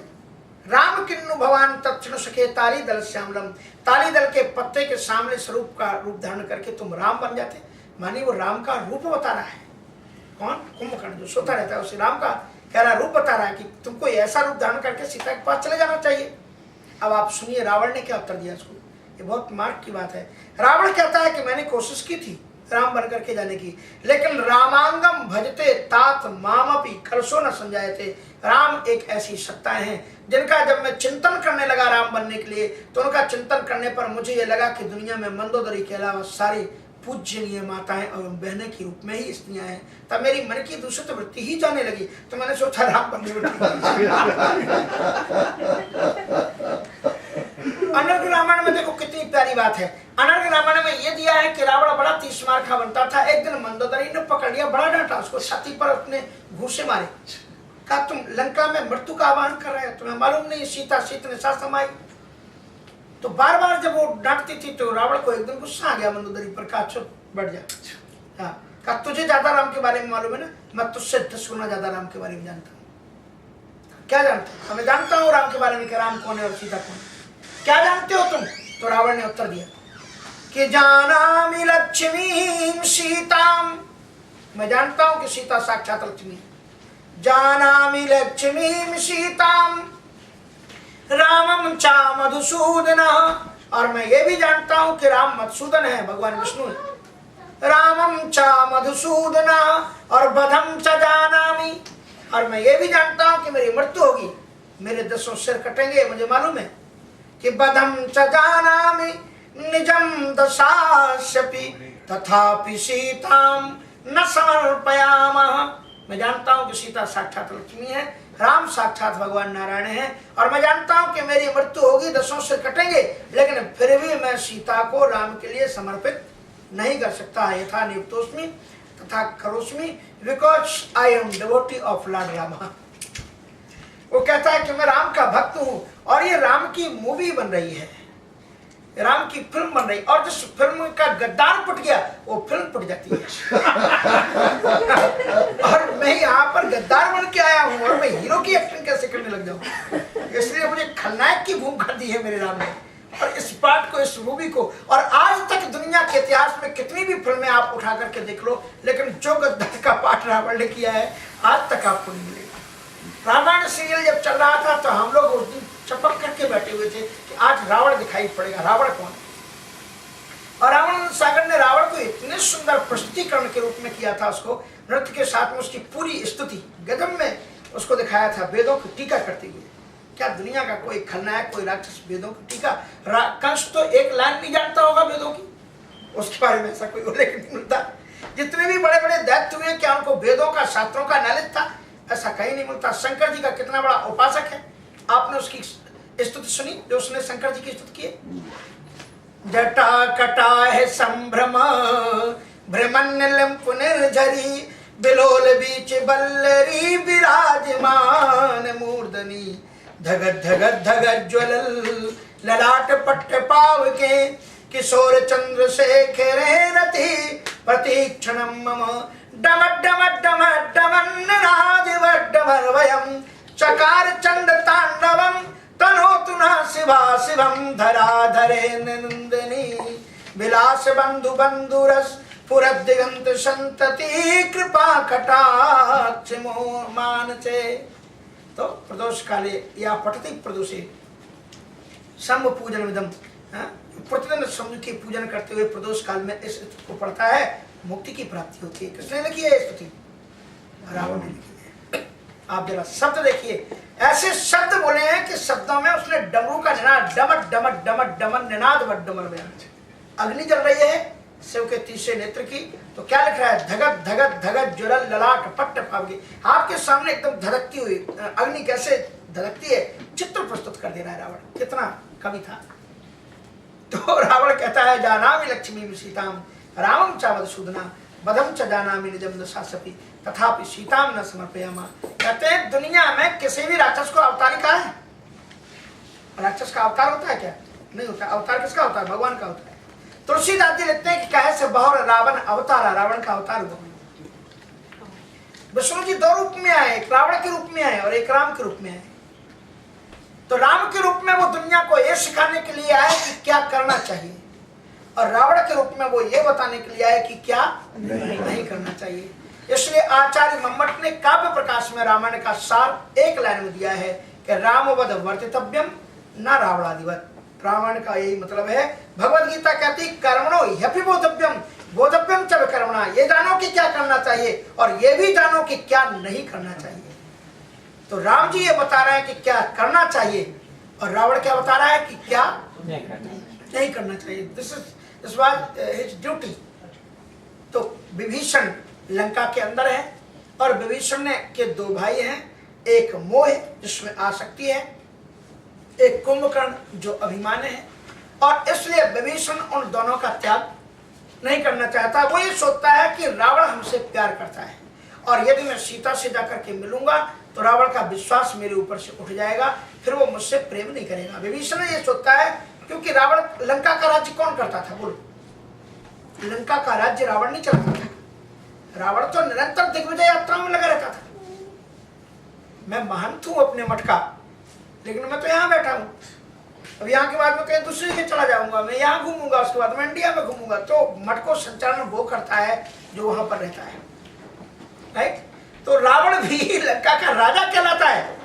[SPEAKER 1] राम किन्नु भगवान तत्क्षण सके ताली दल श्यामलम, ताली दल के पत्ते के सामने स्वरूप का रूप धारण करके तुम राम बन जाते। मानी वो राम का रूप बता रहा है। कौन? कुंभकर्ण जो सोता रहता है उसे राम का कह रहा रूप बता रहा है कि तुमको ऐसा रूप धारण करके सीता के पास चले जाना चाहिए। अब आप सुनिए रावण ने क्या उत्तर दिया इसको, ये बहुत मार्ग की बात है। रावण कहता है कि मैंने कोशिश की थी राम बन करके जाने की, लेकिन रामांगम भजते तात मामपि करसो न संजायते। राम एक ऐसी सत्ताएं हैं जिनका जब मैं चिंतन करने लगा राम बनने के लिए, तो उनका चिंतन करने पर मुझे ये लगा कि दुनिया में मंदोदरी के अलावा सारी पूज्यनीय माताएं और बहनें के रूप में ही स्त्रियां हैं। तब मेरी मन की दूषित वृत्ति ही जाने लगी, तो मैंने सोचा राम बनने में अनर्घ रामायण में देखो कितनी प्यारी बात है। अनर्घ रामायण में ये दिया है कि रावण बड़ा तीसमार्खा बनता था। एक दिन मंदोदरी ने पकड़ लिया, बड़ा डांटा उसको, छाती पर अपने घूसे मारे, कहा तुम लंका में मृत्यु का आह्वान कर रहे हो, तुम्हें मालूम नहीं सीता शीत ने साथ समाई। तो बार बार जब वो डांटती थी तो रावण को एक दिन गुस्सा आ गया मंदोदरी पर, कहा चुप बैठ जा। हाँ, कहा तुझे ज्यादा राम के बारे में मालूम है ना, मैं तुझसे 10 गुना ज्यादा राम के बारे में जानता हूँ। क्या जानता? मैं जानता हूँ राम के बारे में कि राम कौन है और सीता कौन है। क्या जानते हो तुम? तो रावण ने उत्तर दिया कि जानामि लक्ष्मीं सीताम, मैं जानता हूं कि सीता साक्षात लक्ष्मी है। जानामि लक्ष्मीं सीताम रामम चा मधुसूदन, और मैं ये भी जानता हूं कि राम मधुसूदन है, भगवान विष्णु है। रामम चा मधुसूदन और बधम च जानामि, और मैं ये भी जानता हूं कि मेरी मृत्यु होगी, मेरे 10 सिर कटेंगे, मुझे मालूम है कि बधम च जानामि निजम दशास्यपि तथापि सीताम न समर्पयामः। मैं जानता हूं कि सीता साक्षात लक्ष्मी है, राम साक्षात भगवान नारायण है, और मैं जानता हूं कि मेरी मृत्यु होगी, 10 सिर कटेंगे, लेकिन फिर भी मैं सीता को राम के लिए समर्पित नहीं कर सकता। यथा नियुक्तोस्मि तथा करोस्मि because I am devotee of Lord Rama. वो कहता है कि मैं राम का भक्त हूं, और ये राम की मूवी बन रही है, राम की फिल्म बन रही, और जिस फिल्म का गद्दार पट गया वो फिल्म पट जाती है और मैं यहाँ पर गद्दार बन के आया हूँ और मैं हीरो की एक्टिंग कैसे करने लग जाऊँ? इसलिए मुझे खलनायक की भूमिका दी है मेरे राम ने, और इस पार्ट को, इस मूवी को। और आज तक दुनिया के इतिहास में कितनी भी फिल्में आप उठा करके देख लो, लेकिन जो गद्दार का पार्ट रावण ने किया है आज तक आपको नहीं मिलेगा। रामायण सीरियल जब चल रहा था तो हम लोग उस दिन चपक करके बैठे हुए थे कि आज रावण दिखाई पड़ेगा, रावण कौन? और रावण सागर ने रावण को इतने सुंदर प्रस्तुतिकरण के रूप में किया था, उसको नृत्य के साथ में उसकी पूरी स्तुति गजब में उसको दिखाया था, वेदों की टीका करते हुए। क्या दुनिया का कोई खलनायक, कोई राक्षस वेदों की टीका? कंस तो एक लाइन नहीं जानता होगा वेदों की, उसके बारे में ऐसा कोई उल्लेख नहीं मिलता। जितने भी बड़े बड़े दैत्य हुए, क्या उनको वेदों का, शास्त्रों का नॉलेज था? ऐसा कहीं नहीं मिलता। शंकर जी का कितना बड़ा उपासक है, आपने उसकी स्तुति सुनी जो उसने शंकर जी की स्तुति की? जटा कटा है संभ्रम भ्रमण्यलम पुनर्झरी बिलोल बीच बल्लरी विराजमान मूर्धनी धगत धगत धगत ज्वलल ललाट पट्ट पाव के किशोर चंद्र शेखर रति प्रतीक्षणम मम डमट डमट डमट डमन्नादिवड्डमर्वयम् चकार चंड तांडवम तनोतु न शिवा शिवम धराधरे नंदिनी विलास बंधु बंधुरस पुरदिगंत संतति कृपा कटाक्ष मानसे। तो प्रदोष काले या पठति प्रदोषे शंभ पूजन विदम, प्रतिदिन शंभ की पूजन करते हुए प्रदोष काल में इस को पढ़ता है, मुक्ति की प्राप्ति होती है। किसने लिखी है स्तुति? रावण ने लिखी है। आप जरा शब्द देखिए, ऐसे शब्द बोले हैं कि शब्दों में उसने डमरू का निनाद, डमट डमट डमट डमन निनाद वड्डमर में अग्नि जल रही है शिव के तीसरे नेत्र की, तो क्या लिख रहा है? धगत धगत धगत ज्वलल ललाट पट्ट पावगी। आपके सामने एकदम धधकती हुई अग्नि कैसे धधकती है, चित्र प्रस्तुत कर दे रहा है रावण। कितना कवि था। तो रावण कहता है जानामि लक्ष्मी सीताम रामम च वधसूदना वधम च जानामि निजम दशासपि तथापि सीताम न समर्पयामा। कहते हैं दुनिया में किसी भी राक्षस को अवतार कहा है? राक्षस का अवतार होता है क्या? नहीं होता। अवतार किसका होता है? भगवान का होता है। तुलसीदास जी लिखते हैं कि कहे से बहुर रावण अवतारा, रावण का अवतार हुआ। विष्णु जी दो रूप में आए, एक रावण के रूप में आए और एक राम के रूप में आए। तो राम के रूप में वो दुनिया को ये सिखाने के लिए आए कि क्या करना चाहिए, और रावण के रूप में वो ये बताने के लिए आए कि क्या नहीं करना चाहिए। इसलिए आचार्य मम्मट ने काव्य प्रकाश में रामायण का सार एक लाइन में दिया है कि रामवध वर्तितव्यम न रावणादिवत। रामायण का यही मतलब है। भगवद गीता कहती कर्मणो ह्यपि बोधव्यम बोधव्यम च विकर्मणा। ये जानो कि क्या करना चाहिए और ये भी जानो कि क्या नहीं करना चाहिए। तो राम जी ये बता रहे हैं कि क्या करना चाहिए और रावण क्या बता रहा है कि क्या नहीं करना चाहिए। This was his duty. तो विभीषण लंका के अंदर है और विभीषण ने के दो भाई हैं, एक मोह जिसमें आसक्ति है, एक कुंभकर्ण जो अभिमानी है, और इसलिए विभीषण उन दोनों का त्याग नहीं करना चाहता। वो ये सोचता है कि रावण हमसे प्यार करता है और यदि मैं सीता से जाकर के मिलूंगा तो रावण का विश्वास मेरे ऊपर से उठ जाएगा, फिर वो मुझसे प्रेम नहीं करेगा। विभीषण ये सोचता है क्योंकि रावण लंका का राज्य कौन करता था? बोलो, लंका का राज्य रावण नहीं चलाता था। रावण तो निरंतर दिग्विजय यात्रा में लगा रहता था। मैं महंत हूं अपने मठ का, लेकिन मैं तो यहाँ बैठा हूँ। अब यहाँ के बाद मैं कहीं दूसरी जगह चला जाऊंगा, मैं यहाँ घूमूंगा, उसके बाद मैं इंडिया में घूमूंगा। तो मठ को संचालन वो करता है जो वहां पर रहता है, राइट। तो रावण भी लंका का राजा कहलाता है,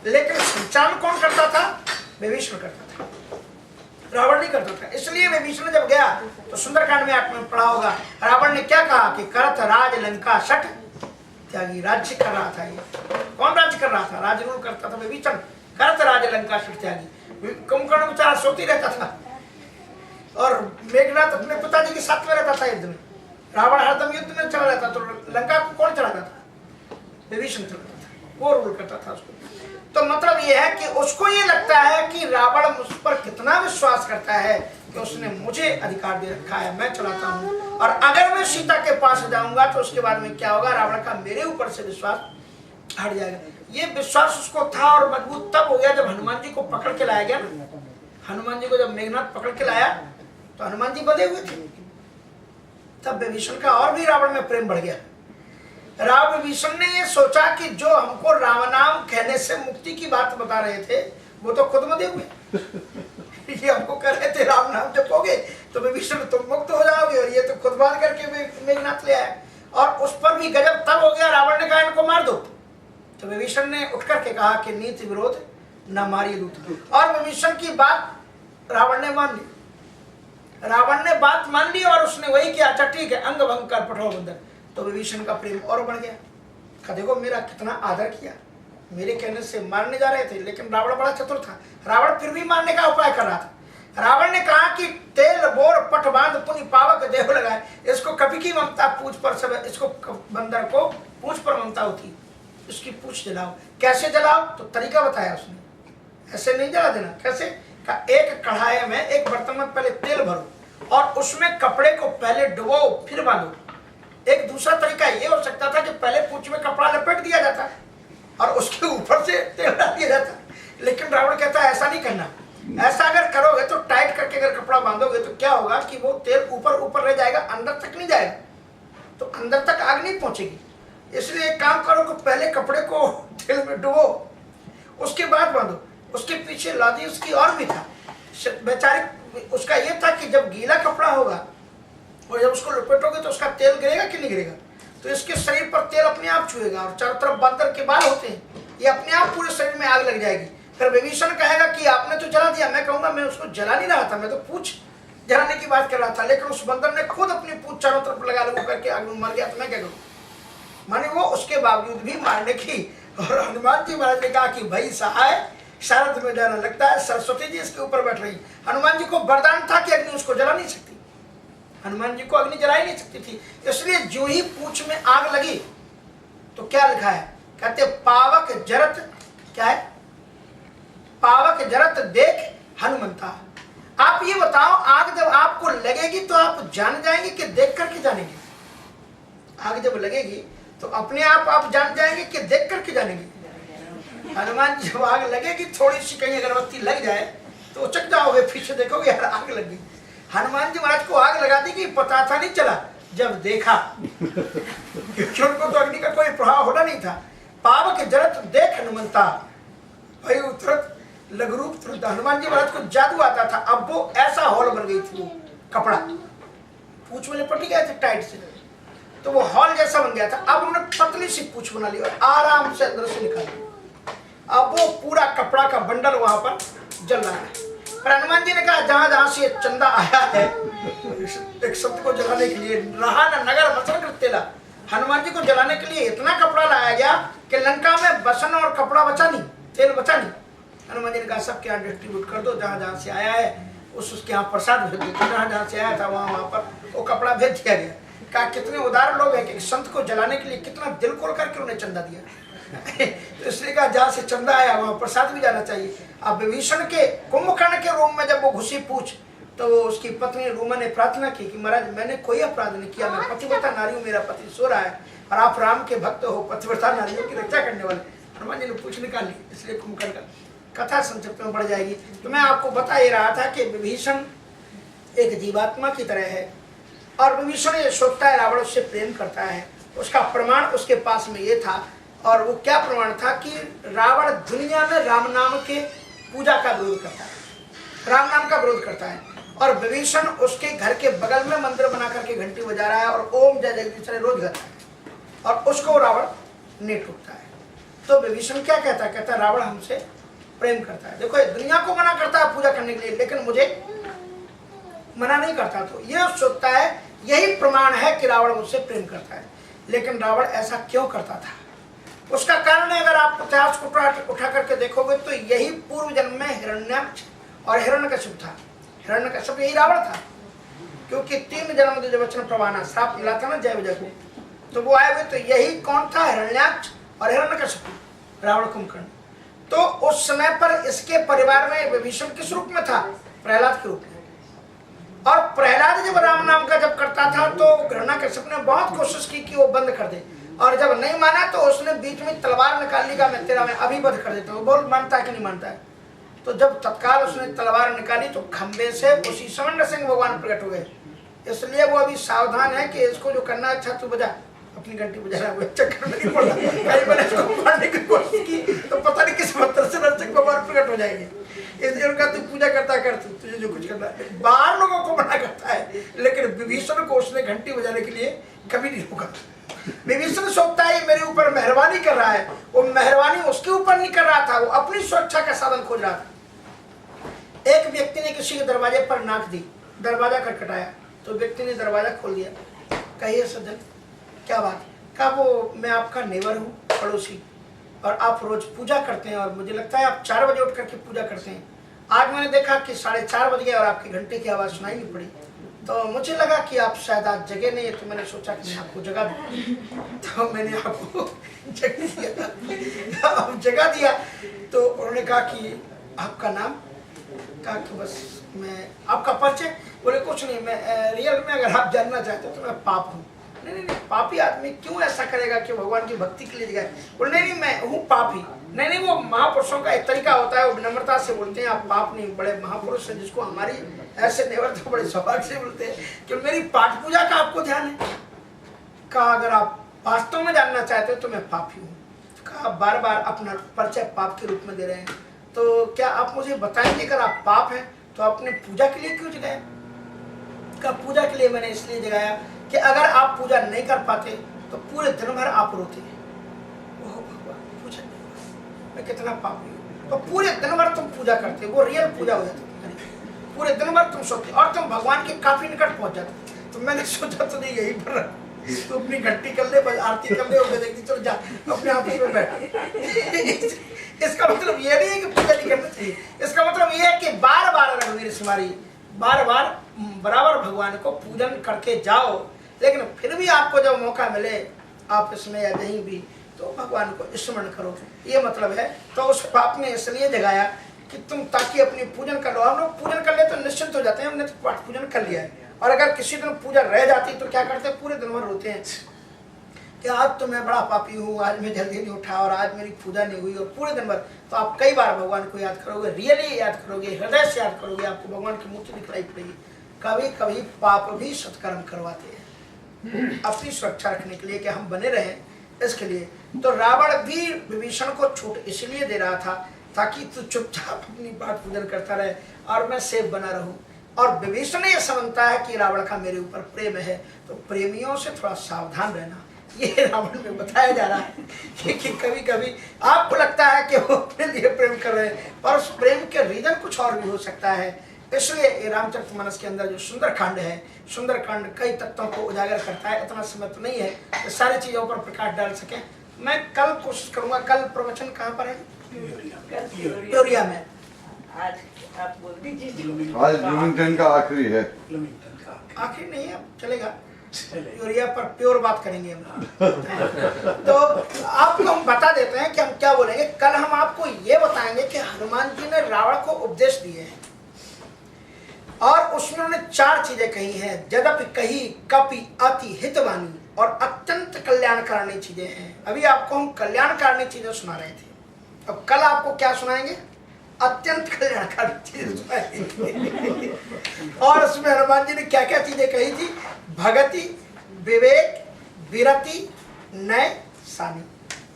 [SPEAKER 1] लेकिन संचालन कौन करता था? विभीषण करता था, रावण नहीं करता था। इसलिए विभीषण जब गया तो सुंदरकांड में आपने पढ़ा होगा, रावण ने क्या कहा कि करत राज लंका सठ त्यागी। राज्य कर रहा था। ये कौन राज्य कर रहा था? राज रूल करता था विभीषण। करत राज लंका सठ त्यागी। कुंभकर्ण बेचारा सोती रहता था और मेघनाथ अपने पिताजी के साथ में रहता था युद्ध में। रावण हरदम युद्ध में चला रहता, तो लंका को कौन चलाता था? विभीषण चलाता था, वो रूल करता था उसको। तो मतलब ये है कि उसको ये लगता है कि रावण मुझ पर कितना विश्वास करता है कि उसने मुझे अधिकार दे रखा है, मैं चलाता हूँ, और अगर मैं सीता के पास जाऊंगा तो उसके बाद में क्या होगा? रावण का मेरे ऊपर से विश्वास हट जाएगा। ये विश्वास उसको था और मजबूत तब हो गया जब हनुमान जी को पकड़ के लाया गया ना। हनुमान जी को जब मेघनाथ पकड़ के लाया तो हनुमान जी बंधे हुए थे, तब विभीषण का और भी रावण में प्रेम बढ़ गया। विभीषण ने ये सोचा कि जो हमको राम नाम कहने से मुक्ति की बात बता रहे थे वो तो खुद बंधे हुए। ये हमको कह रहे थे राम नाम जपोगे तो विभीषण तुम मुक्त हो जाओगे, और ये तो खुद बांध करके मेघनाथ ले आए। और उस पर भी गजब तब हो गया, रावण ने कहा इनको मार दो। तो विभीषण ने उठ करके कहा कि नीति विरोध न मारिए दूत। और विभीषण की बात रावण ने मान ली। रावण ने बात मान ली और उसने वही किया, अच्छा ठीक है, अंग भंग कर पठाओ बंदर। तो विभीषण का प्रेम और बढ़ गया। कहा देखो मेरा कितना आदर किया, मेरे कहने से मारने जा रहे थे, लेकिन रावण बड़ा चतुर था। रावण फिर भी मारने का उपाय कर रहा था। रावण ने कहा कि तेल बोर पट बांध पुनि पावक देह लगाए। इसको कभी की ममता पूछ पर सब, इसको बंदर को पूछ पर ममता होती, इसकी पूछ जलाओ। कैसे जलाओ? तो तरीका बताया उसने, ऐसे नहीं जला देना। कैसे? का एक कढ़ाई में, एक बर्तन में पहले तेल भरो और उसमें कपड़े को पहले डुबो फिर बांधो। एक दूसरा तरीका ये हो सकता था कि पहले पूंछ में कपड़ा लपेट दिया जाता और उसके ऊपर से तेल डाल दिया जाता, लेकिन रावण कहता है ऐसा नहीं करना। ऐसा अगर करोगे तो टाइट करके अगर कपड़ा बांधोगे तो क्या होगा कि वो तेल ऊपर ऊपर रह जाएगा, अंदर तक नहीं जाएगा। तो अंदर तक आग नहीं पहुंचेगी। इसलिए एक काम करो कि पहले कपड़े को तेल में डुबो, उसके बाद बांधो। उसके पीछे लादी उसकी और भी था बेचारे, उसका ये था कि जब गीला कपड़ा होगा और जब उसको लपेटोगे तो उसका तेल गिरेगा कि नहीं गिरेगा, तो इसके शरीर पर तेल अपने आप छुएगा। और चारों तरफ बंदर के बाल होते हैं, ये अपने आप पूरे शरीर में आग लग जाएगी। फिर विभीषण कहेगा कि आपने तो जला दिया। मैं कहूंगा मैं उसको जला नहीं रहा था, मैं तो पूछ जलाने की बात कर रहा था, लेकिन उस बंदर ने खुद अपनी पूछ चारों तरफ लगा लगू करके आग में मर गया, तो मैं क्या करूँ। माने वो उसके बावजूद भी मारने की। और हनुमान जी महाराज ने कहा कि भाई सहाय शरद में डर लगता है, सरस्वती जी इसके ऊपर बैठ रही। हनुमान जी को वरदान था कि अग्नि उसको जला नहीं सकती, हनुमान जी को अग्नि जला ही नहीं सकती थी। इसलिए जो ही पूंछ में आग लगी तो क्या लिखा है, कहते पावक जरत, क्या है, पावक जरत देख हनुमंता। आप ये बताओ, आग जब आपको लगेगी तो आप जान जाएंगे कि देख करके जानेंगे। आग जब लगेगी तो अपने आप जान जाएंगे कि देख करके जानेंगे। हनुमान जी जब आग लगेगी, थोड़ी सी कहीं अगरबत्ती लग जाए तो उचक जाओगे, फिर से देखोगे यार आग लग गई। हनुमान जी महाराज को आग लगा दी कि पता था नहीं चला जब देखा, क्योंकि उनको तो अग्नि का कोई प्रभाव होना नहीं था। पावक जरत देख हनुमंता, भाई तुरंत लघुरूप तुरंत। हनुमान जी महाराज को जादू आता था। अब वो ऐसा हॉल बन गई थी, वो कपड़ा पूंछ में लिपट गए थे टाइट से, तो वो हॉल जैसा बन गया था। अब उन्होंने पतली सी पूंछ बना ली और आराम से अंदर से निकाली। अब वो पूरा कपड़ा का बंडल वहां पर जल रहा है। पर हनुमान जी ने कहा जहां जहां से चंदा आया है एक संत को जलाने के लिए, रहा न नगर बसन कृतेला, हनुमान जी को जलाने के लिए इतना कपड़ा लाया गया कि लंका में बसन और कपड़ा बचा नहीं, तेल बचा नहीं। हनुमान जी ने कहा सबके यहाँ डिस्ट्रीब्यूट कर दो, जहां जहां से आया है उसके यहाँ प्रसाद भेज दो। जहां जहां से आया था वहां पर वो कपड़ा भेज दिया गया। कहा कितने उदार लोग हैं कि संत को जलाने के लिए कितना दिल खोल करके उन्हें चंदा दिया। तो इसलिए कहा जहां से चंदा आया वहां प्रसाद भी जाना चाहिए। अब विभीषण के कुंभकर्ण के रूम में जब वो घुसी पूछ, तो उसकी पत्नी रूमा ने प्रार्थना की कि महाराज मैंने कोई अपराध नहीं किया, मैं पतिव्रता नारी हूँ, मेरा पति सो रहा है और आप राम के भक्त हो, पतिव्रता नारियों की रक्षा करने वाले। हनुमान जी ने पूछ निकाली, इसलिए कुंभकर्ण का कथा संक्षिप्त में बढ़ जाएगी। तो मैं आपको बता ही रहा था कि विभीषण एक जीवात्मा की तरह है और विभीषण ये सोचता है रावण उससे प्रेम करता है। उसका प्रमाण उसके पास में ये था, और वो क्या प्रमाण था कि रावण दुनिया में राम नाम के पूजा का विरोध करता है, राम नाम का विरोध करता है, और विभीषण उसके घर के बगल में मंदिर बना करके घंटी बजा रहा है और ओम जय जगदीश रोज गाता है, और उसको रावण ने टूटता है। तो विभीषण क्या कहता है, कहता है रावण हमसे प्रेम करता है। देखो दुनिया को मना करता है पूजा करने के लिए, लेकिन मुझे मना नहीं करता। तो यह सोचता है यही प्रमाण है कि रावण मुझसे प्रेम करता है। लेकिन रावण ऐसा क्यों करता था, उसका कारण है, अगर आप इतिहास को उठा करके देखोगे तो यही पूर्व जन्म में हिरण्याक्ष और हिरण्यकशिप था। हिरण्यकशिप यही रावण था, क्योंकि 3 जन्म जो वचन प्रवाना श्राप मिला था ना जय विजय को, तो वो आए हुए। तो यही कौन था, हिरण्याक्ष और हिरण्यकशिप, रावण कुंभकर्ण। तो उस समय पर इसके परिवार में विभीषण किस रूप में था, प्रहलाद के रूप में। और प्रहलाद जब राम नाम का जब करता था तो हिरण्यकशिप ने बहुत कोशिश की कि वो बंद कर दे, और जब नहीं माना तो उसने बीच में तलवार निकाल ली, मैं तेरा मैं अभी बंद कर देता हूँ। बोल मानता है कि नहीं मानता है। तो जब तत्काल उसने तलवार निकाली तो खंबे से उसी समय नरसिंह भगवान प्रकट हो गए। इसलिए वो अभी सावधान है कि इसको जो करना अच्छा तू बजा, अपनी घंटी बजा रहा है, चक्कर में नहीं पड़ा। कहीं मैंने इसको मारने की कोशिश की तो पता नहीं किस मंत्र से नरसिंह भगवान प्रकट हो जाएंगे। इसलिए उनका तू पूजा करता कर, तुझे जो कुछ करना है। बाहर लोगों को मना करता है, लेकिन विभीषण को उसने घंटी बजाने के लिए कभी नहीं रोका। विभीषण सोचता है मेरे ऊपर मेहरबानी कर रहा है, वो मेहरबानी उसके ऊपर नहीं कर रहा था, वो अपनी सुरक्षा का साधन खोज रहा था। एक व्यक्ति ने किसी के दरवाजे पर नाक दी, दरवाजा खटखटाया तो व्यक्ति ने दरवाजा खोल दिया। कहिए सज्जन क्या बात, कहा वो मैं आपका नेबर हूँ, पड़ोसी, और आप रोज पूजा करते हैं और मुझे लगता है आप 4 बजे उठ करके पूजा करते हैं। आज मैंने देखा कि 4:30 बज गए और आपकी घंटे की आवाज़ सुनाई नहीं पड़ी, तो मुझे लगा कि आप शायद आज जगह नहीं है, तो मैंने सोचा कि मैं आपको जगा दूँ। तो मैंने आपको जगा दिया। तो उन्होंने कहा कि आपका नाम, कहा कि बस मैं, आपका परिचय, बोले कुछ नहीं, मैं रियल में अगर आप जानना चाहते हो तो मैं पाप हूँ। नहीं, पापी आदमी क्यों ऐसा करेगा कि भगवान की भक्ति के लिए दिखाए। बोले नहीं मैं हूँ पापी। नहीं, वो महापुरुषों का एक तरीका होता है, वो विनम्रता से बोलते हैं आप पाप नहीं, बड़े महापुरुष हैं जिसको हमारी ऐसे नेवर तो बड़े सौभाग्य से बोलते हैं कि मेरी पाठ पूजा का आपको ध्यान है। कहा अगर आप वास्तव में जानना चाहते हो तो मैं पापी हूँ। कहा बार बार अपना परिचय पाप के रूप में दे रहे हैं, तो क्या आप मुझे बताएंगे अगर आप पाप हैं तो आपने पूजा के लिए क्यों जगाया? कहा पूजा के लिए मैंने इसलिए जगाया कि अगर आप पूजा नहीं कर पाते तो पूरे दिन भर आप रोते। ओह भगवान, पूजा मैं कितना पापी हूँ। तो पूरे दिन भर तुम पूजा करते, वो रियल पूजा हो जाती, पूरे दिन भर तुम सोते और तुम भगवान के काफी निकट पहुंच जाते। तो मैंने सोचा तो नहीं यहीं पर तो अपनी घंटी कर ले, बस आरती कर ले और देखती चलो जा अपने आप में बैठ। इसका मतलब ये नहीं है कि पूजा नहीं करना चाहिए, इसका मतलब ये है कि बार बार रघुवीर सिमारी बार बार बराबर भगवान को पूजन करके जाओ, लेकिन फिर भी आपको जब मौका मिले आप इसमें या कहीं भी तो भगवान को स्मरण करो, ये मतलब है। तो उस पाप ने इसलिए जगाया कि तुम ताकि अपनी पूजन कर लो। हम लोग पूजन कर ले तो निश्चिंत हो जाते हैं, हमने तो पाठ पूजन कर लिया है। और अगर किसी दिन पूजा रह जाती तो क्या करते हैं, पूरे दिन भर रोते हैं कि आज तो मैं बड़ा पापी हूँ, आज मैं जल्दी नहीं उठा और आज मेरी पूजा नहीं हुई, और पूरे दिन भर। तो आप कई बार भगवान को याद करोगे, रियली याद करोगे, हृदय से याद करोगे, आपको भगवान की मूर्ति दिखलाई पड़ेगी। कभी कभी पाप भी सत्कर्म करवाते हैं अपनी सुरक्षा रखने के लिए कि हम बने रहें, इसके लिए। तो रावण भी विभीषण को छूट इसलिए दे रहा था ताकि तू चुपचाप अपनी पाठ पूजन करता रहे और मैं सेफ बना रहूं। और विभीषण ये समझता है कि रावण का मेरे ऊपर प्रेम है, तो प्रेमियों से थोड़ा सावधान रहना, ये रावण में बताया जा रहा है कि कभी कभी आपको लगता है कि वो अपने लिए प्रेम कर रहे हैं, पर उस प्रेम के रीजन कुछ और भी हो सकता है। इसलिए ये रामचरितमानस के अंदर जो सुंदरकांड है, सुंदरकांड कई तत्वों को उजागर करता है। इतना समय तो नहीं है कि सारी चीजों पर प्रकाश डाल सके। मैं कल कोशिश करूंगा। कल प्रवचन कहाँ पर है? प्योरिया में।
[SPEAKER 2] आज आप बोल दीजिए।
[SPEAKER 3] आज ब्लूमिंगटन का आखिरी है।
[SPEAKER 1] आखिरी नहीं है, चलेगा। प्योरिया पर प्योर बात करेंगे हम। तो आपको हम बता देते हैं कि हम क्या बोलेंगे। कल हम आपको ये बताएंगे कि हनुमान जी ने रावण को उपदेश दिए हैं और उसमें उन्होंने 4 चीजें कही हैं। यद्यपि कही कपि अति हितवानी और अत्यंत कल्याणकारिणी चीजें हैं। अभी आपको हम कल्याणकारिणी चीजें सुना रहे थे, अब कल आपको क्या सुनाएंगे? अत्यंत कल्याणकारी चीजें सुनाएंगे। और उसमें हनुमान जी ने क्या क्या चीजें कही थी? भगति, विवेक, विरति, नय, सानी।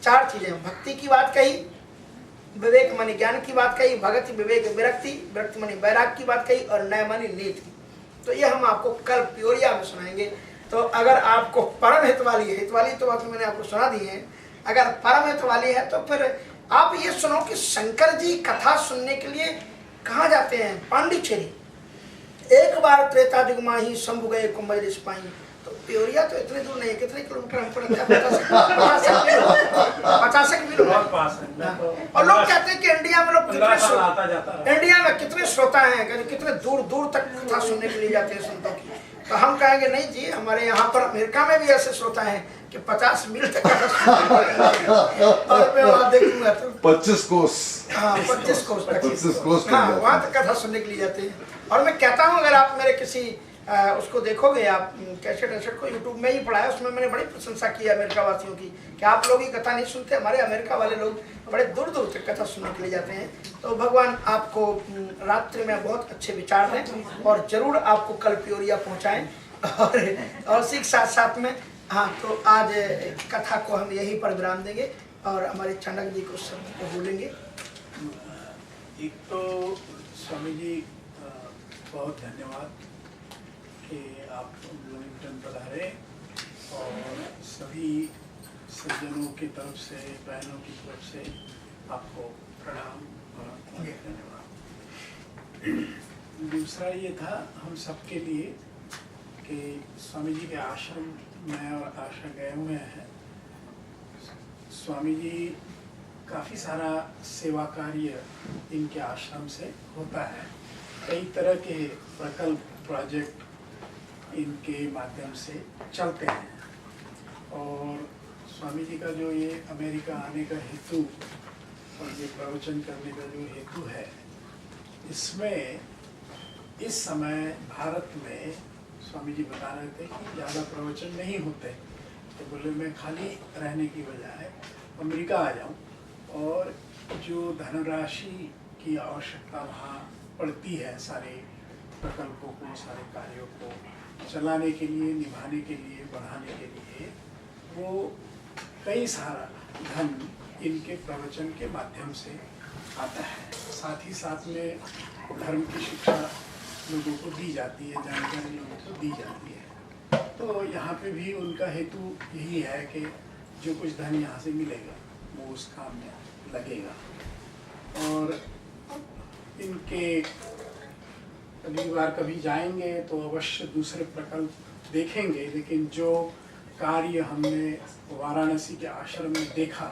[SPEAKER 1] 4 चीजें। भक्ति की बात कही, विवेक मानी ज्ञान की बात कही, भगति विवेक विरक्ति, विरक्ति मानी वैराग की बात कही, और नय मानी नीति। तो ये हम आपको कल प्योरिया में सुनाएंगे। तो अगर आपको परम हित वाली तो बात मैंने आपको सुना दी है, अगर परम हित वाली है तो फिर आप ये सुनो कि शंकर जी कथा सुनने के लिए कहाँ जाते हैं? पांडिचेरी। एक बार त्रेता युग माही शंभु गए कुंभज सिपाही। तो प्योरिया तो इतने दूर नहीं है, कितने किलोमीटर हम पड़ता है? 50 किलोमीटर। और लोग कहते हैं कि इंडिया में लोग इंडिया में कितने श्रोता हैं, कितने दूर दूर तक कथा सुनने के लिए जाते हैं संतों की। तो हम कहेंगे नहीं जी, हमारे यहाँ पर अमेरिका में भी ऐसे श्रोता हैं कि 50 मील तक और मैं वहाँ देखूंगा तो
[SPEAKER 3] 25 कोस।
[SPEAKER 1] हाँ, 25 कोस तक।
[SPEAKER 3] हाँ,
[SPEAKER 1] वहाँ तक कथा सुनने के लिए जाते हैं। और मैं कहता हूँ अगर आप मेरे किसी उसको देखोगे, आप कैसेट को यूट्यूब में ही पढ़ा है, उसमें मैंने बड़ी प्रशंसा की है अमेरिका वासियों की कि आप लोग ही कथा नहीं सुनते। हमारे अमेरिका वाले लोग बड़े दूर दूर तक कथा सुनने के लिए जाते हैं। तो भगवान आपको रात्रि में बहुत अच्छे विचार दें और जरूर आपको कल प्योरिया पहुँचाएँ। और उसी साथ साथ में हाँ, तो आज कथा को हम यहीं पर विराम देंगे और हमारे चाणक्य जी को शब्द को बोलेंगे।
[SPEAKER 4] एक तो स्वामी जी बहुत धन्यवाद कि आप ब्लूमिंगटन पधारे और सभी सज्जनों की तरफ से, बहनों की तरफ से आपको प्रणाम और धन्यवाद। दूसरा ये था हम सबके लिए कि स्वामी जी के आश्रम में और आशा गए हुए हैं। स्वामी जी काफ़ी सारा सेवा कार्य इनके आश्रम से होता है। कई तरह के प्रकल्प, प्रोजेक्ट इनके माध्यम से चलते हैं। और स्वामी जी का जो ये अमेरिका आने का हेतु और ये प्रवचन करने का जो हेतु है, इसमें इस समय भारत में स्वामी जी बता रहे थे कि ज़्यादा प्रवचन नहीं होते, तो बोले मैं खाली रहने की बजाय अमेरिका आ जाऊं और जो धनराशि की आवश्यकता वहाँ पड़ती है सारे प्रकल्पों को, सारे कार्यों को चलाने के लिए, निभाने के लिए, बढ़ाने के लिए वो कई सारा धन इनके प्रवचन के माध्यम से आता है। साथ ही साथ में धर्म की शिक्षा लोगों को दी जाती है, जानकारी लोगों को दी जाती है। तो यहाँ पे भी उनका हेतु यही है कि जो कुछ धन यहाँ से मिलेगा वो उस काम में लगेगा। और इनके अगली बार कभी जाएंगे तो अवश्य दूसरे प्रकल्प देखेंगे, लेकिन जो कार्य हमने वाराणसी के आश्रम में देखा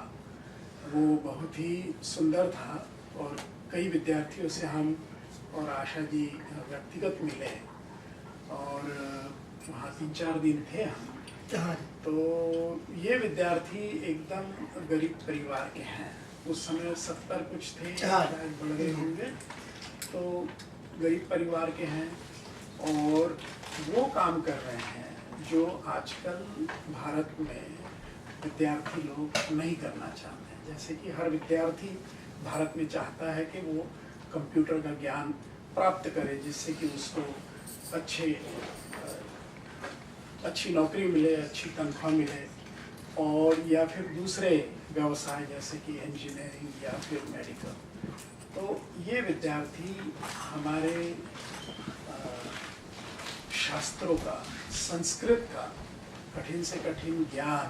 [SPEAKER 4] वो बहुत ही सुंदर था। और कई विद्यार्थियों से हम और आशा जी व्यक्तिगत मिले और वहाँ 3-4 दिन थे हम। तो ये विद्यार्थी एकदम गरीब परिवार के हैं। उस समय 70 कुछ थे, शायद बढ़ गए होंगे। तो गरीब परिवार के हैं और वो काम कर रहे हैं जो आजकल भारत में विद्यार्थी लोग नहीं करना चाहते हैं। जैसे कि हर विद्यार्थी भारत में चाहता है कि वो कंप्यूटर का ज्ञान प्राप्त करे, जिससे कि उसको अच्छी नौकरी मिले, अच्छी तनख्वाह मिले, और या फिर दूसरे व्यवसाय जैसे कि इंजीनियरिंग या फिर मेडिकल। तो ये विद्यार्थी हमारे शास्त्रों का, संस्कृत का कठिन से कठिन ज्ञान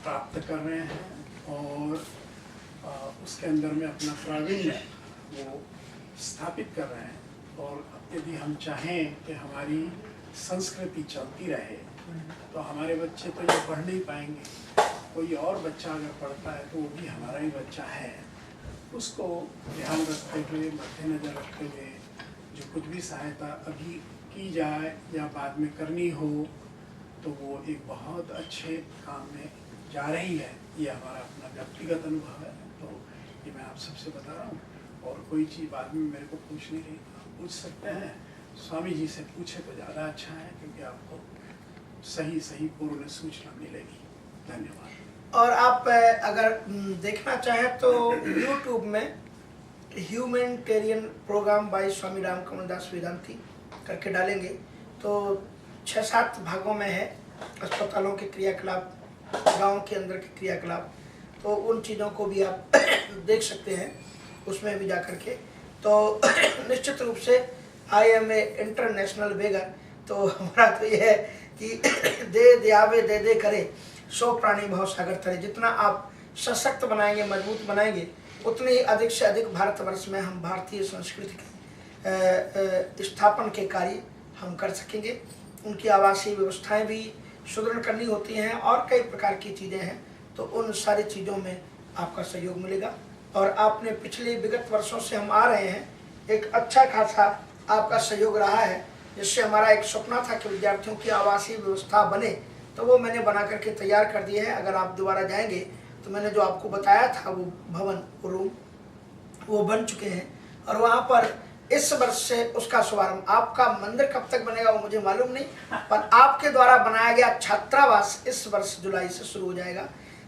[SPEAKER 4] प्राप्त कर रहे हैं और उसके अंदर में अपना प्रावीण्य वो स्थापित कर रहे हैं। और यदि हम चाहें कि हमारी संस्कृति चलती रहे तो हमारे बच्चे तो ये पढ़ नहीं पाएंगे। कोई और बच्चा अगर पढ़ता है तो वो भी हमारा ही बच्चा है। उसको ध्यान रखते हुए, मद्देनजर रखते हुए जो कुछ भी सहायता अभी की जाए या बाद में करनी हो तो वो एक बहुत अच्छे काम में जा रही है। ये हमारा अपना व्यक्तिगत अनुभव है, तो ये मैं आप सबसे बता रहा हूँ। और कोई चीज़ बाद में मेरे को पूछनी नहीं, आप पूछ सकते हैं। स्वामी जी से पूछे तो ज़्यादा अच्छा है, क्योंकि आपको सही पूर्ण सूचना मिलेगी। धन्यवाद।
[SPEAKER 1] और आप अगर देखना चाहें तो YouTube में ह्यूमैनिटेरियन प्रोग्राम बाय स्वामी रामकमल दास वेदांती करके डालेंगे तो 6-7 भागों में है। अस्पतालों के क्रियाकलाप, गांव के अंदर के क्रियाकलाप, तो उन चीज़ों को भी आप देख सकते हैं उसमें भी जा कर के। तो निश्चित रूप से आई एम ए इंटरनेशनल बेगर। तो हमारा तो ये है कि दे आवे दे करे सो प्राणी भाव सागर तरे। जितना आप सशक्त बनाएंगे, मजबूत बनाएंगे, उतनी ही अधिक से अधिक भारतवर्ष में हम भारतीय संस्कृति के स्थापन के कार्य हम कर सकेंगे। उनकी आवासीय व्यवस्थाएं भी सुदृढ़ करनी होती हैं और कई प्रकार की चीज़ें हैं, तो उन सारी चीज़ों में आपका सहयोग मिलेगा। और आपने पिछले विगत वर्षों से हम आ रहे हैं, एक अच्छा खासा आपका सहयोग रहा है, जिससे हमारा एक सपना था कि विद्यार्थियों की आवासीय व्यवस्था बने, तो वो मैंने बना करके तैयार कर दिए हैं। अगर आप दोबारा जाएंगे तो मैंने जो आपको बताया था वो भवन, रूम वो बन चुके हैं। और वहाँ पर इस वर्ष से उसका शुभारंभ, आपका मंदिर कब तक बनेगा वो मुझे मालूम नहीं, पर आपके द्वारा बनाया गया छात्रावास इस वर्ष जुलाई से शुरू हो जाएगा,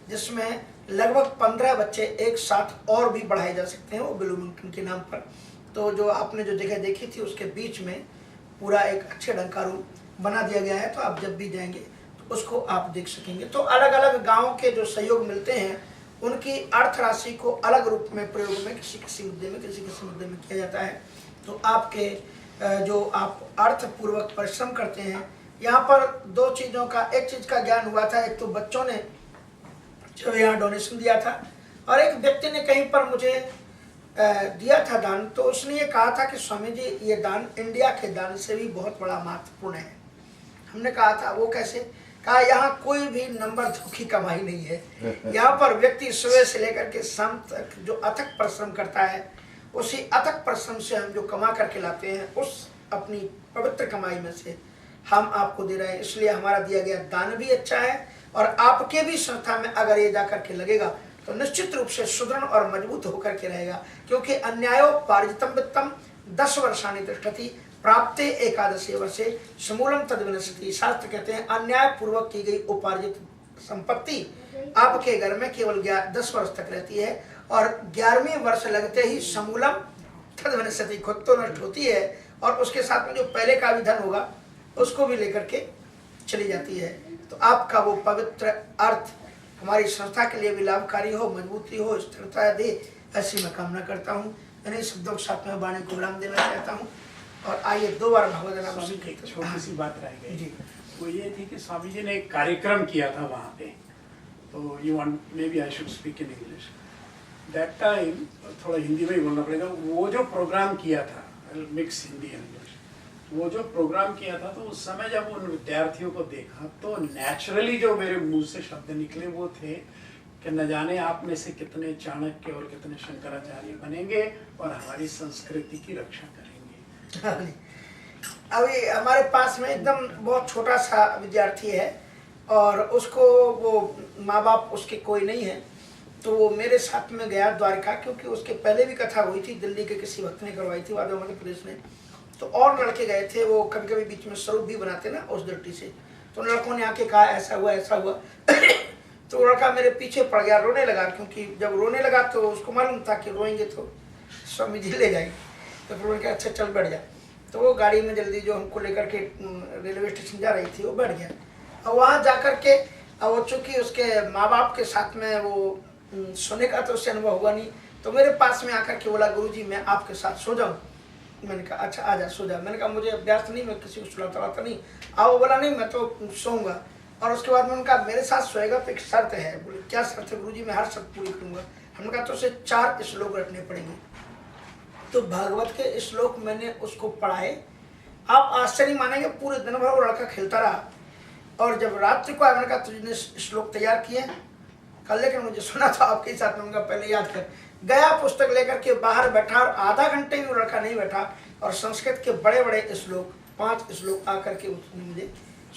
[SPEAKER 1] जिसमें लगभग 15 बच्चे एक साथ और भी बढ़ाए जा सकते हैं, वो विल्यमington के नाम पर। तो जो आपने जो जगह देखी थी उसके बीच में पूरा एक अच्छे ढंग का रूम बना दिया गया है, तो आप जब भी जाएंगे तो उसको आप देख सकेंगे। तो अलग अलग गाँव के जो सहयोग मिलते हैं उनकी अर्थ राशि को अलग रूप में प्रयोग में किसी मुद्दे में किसी मुद्दे में किया जाता है। तो आपके जो आप अर्थपूर्वक परिश्रम करते हैं, यहाँ पर 2 चीज़ों का, एक चीज़ का ज्ञान हुआ था। एक तो बच्चों ने जब यहाँ डोनेशन दिया था, और एक व्यक्ति ने कहीं पर मुझे दिया था दान, तो उसने ये कहा था कि स्वामी जी ये दान इंडिया के दान से भी बहुत बड़ा महत्वपूर्ण है। हमने कहा था वो कैसे? कहा यहाँ कोई भी नंबर 2 की कमाई नहीं है। यहाँ पर व्यक्ति सुबह से लेकर के शाम तक जो अथक परिश्रम करता है, उसी अथक परिश्रम से हम जो कमा करके लाते हैं, उस अपनी पवित्र कमाई में से हम आपको दे रहे हैं। इसलिए हमारा दिया गया दान भी अच्छा है, और आपके भी संस्था में अगर ये जाकर के लगेगा तो निश्चित रूप से सुदृढ़ और मजबूत होकर के रहेगा। क्योंकि अन्यायोपार्जितम वित्तम 10 वर्षाणि तिष्ठति प्राप्ते एकादशे वर्षे समूलम तद्विनश्यति। शास्त्र कहते हैं अन्याय पूर्वक की गई उपार्जित संपत्ति आपके घर में केवल 10 वर्ष तक रहती है, और 11वें वर्ष लगते ही समूलम तद्विनश्यति, खुद तो नष्ट होती है, और उसके साथ में जो पहले का भी धन होगा उसको भी लेकर के चली जाती है। तो आपका वो पवित्र अर्थ हमारी संस्था के लिए भी लाभकारी हो, मजबूती हो, स्थिरता दे, ऐसी मैं कामना करता हूँ। इन्हीं शब्दों के साथ में वाणी को विराम देना चाहता हूँ। और आइए 2 बार भगवत नाम
[SPEAKER 4] स्वामी की एक छोटी सी बात रह गई
[SPEAKER 1] जी।
[SPEAKER 4] वो ये थी कि स्वामी जी ने एक कार्यक्रम किया था वहाँ पे, तो you want maybe I should speak in English that time, थोड़ा हिंदी में ही बोलना पड़ेगा। वो जो प्रोग्राम किया था, मिक्स हिंदी एंड इंग्लिश, वो जो प्रोग्राम किया था, तो उस समय जब उन विद्यार्थियों को देखा तो नेचुरली जो मेरे मुंह से शब्द निकले वो थे कि न जाने आप में से कितने चाणक्य और कितने शंकराचार्य बनेंगे और हमारी संस्कृति की रक्षा करेंगे।
[SPEAKER 1] अभी हमारे पास में एकदम बहुत छोटा सा विद्यार्थी है और उसको वो माँ बाप उसके कोई नहीं है, तो वो मेरे साथ में गया द्वारका, क्योंकि उसके पहले भी कथा हुई थी, दिल्ली के किसी भक्त ने करवाई थी, वादव मध्य प्रदेश में। तो और लड़के गए थे, वो कभी कभी बीच में स्वरूप भी बनाते ना उस दृष्टि से। तो लड़कों ने आके कहा ऐसा हुआ ऐसा हुआ तो लड़का मेरे पीछे पड़ गया, रोने लगा, क्योंकि जब रोने लगा तो उसको मालूम था कि रोएंगे तो स्वामी जी ले जाएंगे। तो फिर उन्होंने कहा अच्छा चल बैठ जा। तो वो गाड़ी में जल्दी जो हमको लेकर के रेलवे स्टेशन जा रही थी वो बैठ गया। और वहाँ जा कर के वो चूँकि उसके माँ बाप के साथ में वो सोने का तो उससे अनुभव हुआ नहीं, तो मेरे पास में आकर के बोला गुरुजी मैं आपके साथ सो जाऊँ। मैंने कहा अच्छा आ जा सो जा। मैंने कहा मुझे अभ्यास नहीं, मैं किसी को सुलाता रहता नहीं। आओ, बोला नहीं मैं तो सोऊंगा। और उसके बाद मैंने कहा मेरे साथ सोएगा तो एक शर्त है। बोले क्या शर्त है गुरुजी? मैं हर शर्त पूरी करूँगा। हमने कहा तो उसे 4 श्लोक रखने पड़ेंगे। तो भागवत के श्लोक मैंने उसको पढ़ाए। आप आश्चर्य मानेंगे, पूरे दिन भर वो लड़का खेलता रहा। और जब रात्रि को आया मैंने कहा तुझने श्लोक तैयार किए कल, लेकिन मुझे सुना था आपके साथ में। उनका पहले याद कर गया, पुस्तक लेकर के बाहर बैठा और आधा घंटे भी वो लड़का नहीं बैठा और संस्कृत के बड़े बड़े श्लोक 5 श्लोक आकर के उसने मुझे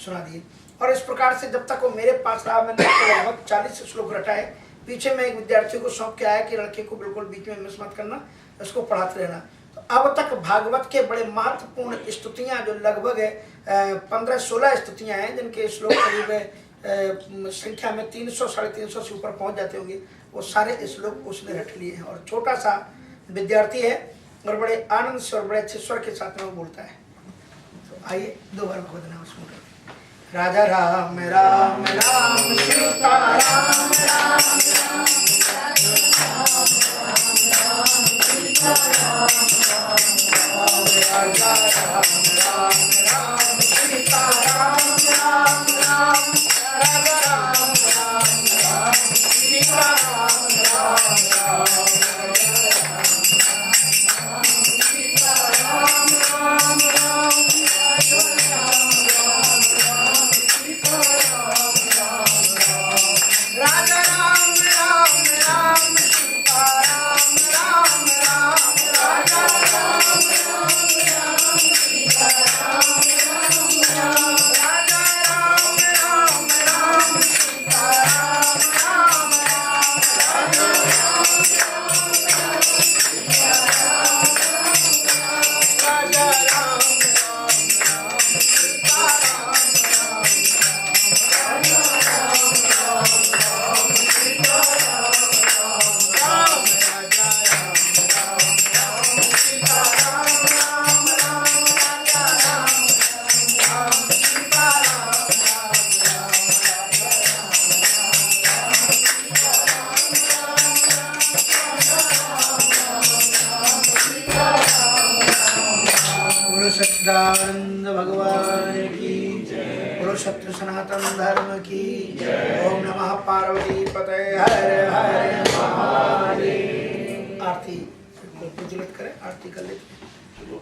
[SPEAKER 1] सुना दिए। और इस प्रकार से जब तक वो मेरे पास रहा मैंने लगभग 40 श्लोक रटाए। पीछे मैं एक विद्यार्थी को सौंप के आया कि लड़के को बिल्कुल बीच में मिस मत करना, इसको पढ़ाते रहना। तो अब तक भागवत के बड़े महत्वपूर्ण स्तुतियाँ जो लगभग 15-16 स्तुतियाँ हैं, जिनके श्लोक करीब संख्या में 300 350 से ऊपर पहुंच जाते होंगे, वो सारे श्लोक उसने रट लिए हैं। और छोटा सा विद्यार्थी है और बड़े आनंद से और बड़े अच्छे स्वर के साथ में वो बोलता है। तो आइए 2 बार भगवत नाम सुनकर। राजा राम राम राम सीता राम राम राम राजा राम राम राम सीता राम राम राम राजा राम राम राम सीता राम राम राम सीता राम राम राम राजा राम राम राम सीता राम राम राम राजा राम राम राम सीता राम राम राम राजा राम राम राम सीता राम राम राम राजा राम राम राम सीता राम राम राजा राम राम राम सीता राम राम राजा राम राम राम सीता राम राम राम राजा राम राम राम सीता राम राम राम राजा राम राम सीता राम राम राम राजा राम सीता राम राम सीता राम। बोलो सच्चिदानंद भगवान की जय, बोलो सत्य सनातन धर्म की जय। ओम नमः पार्वती पतये हर हर महादेव। आरती प्रज्वलित करें, आरती कर लेते हैं। जो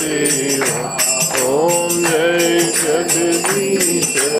[SPEAKER 5] सेवा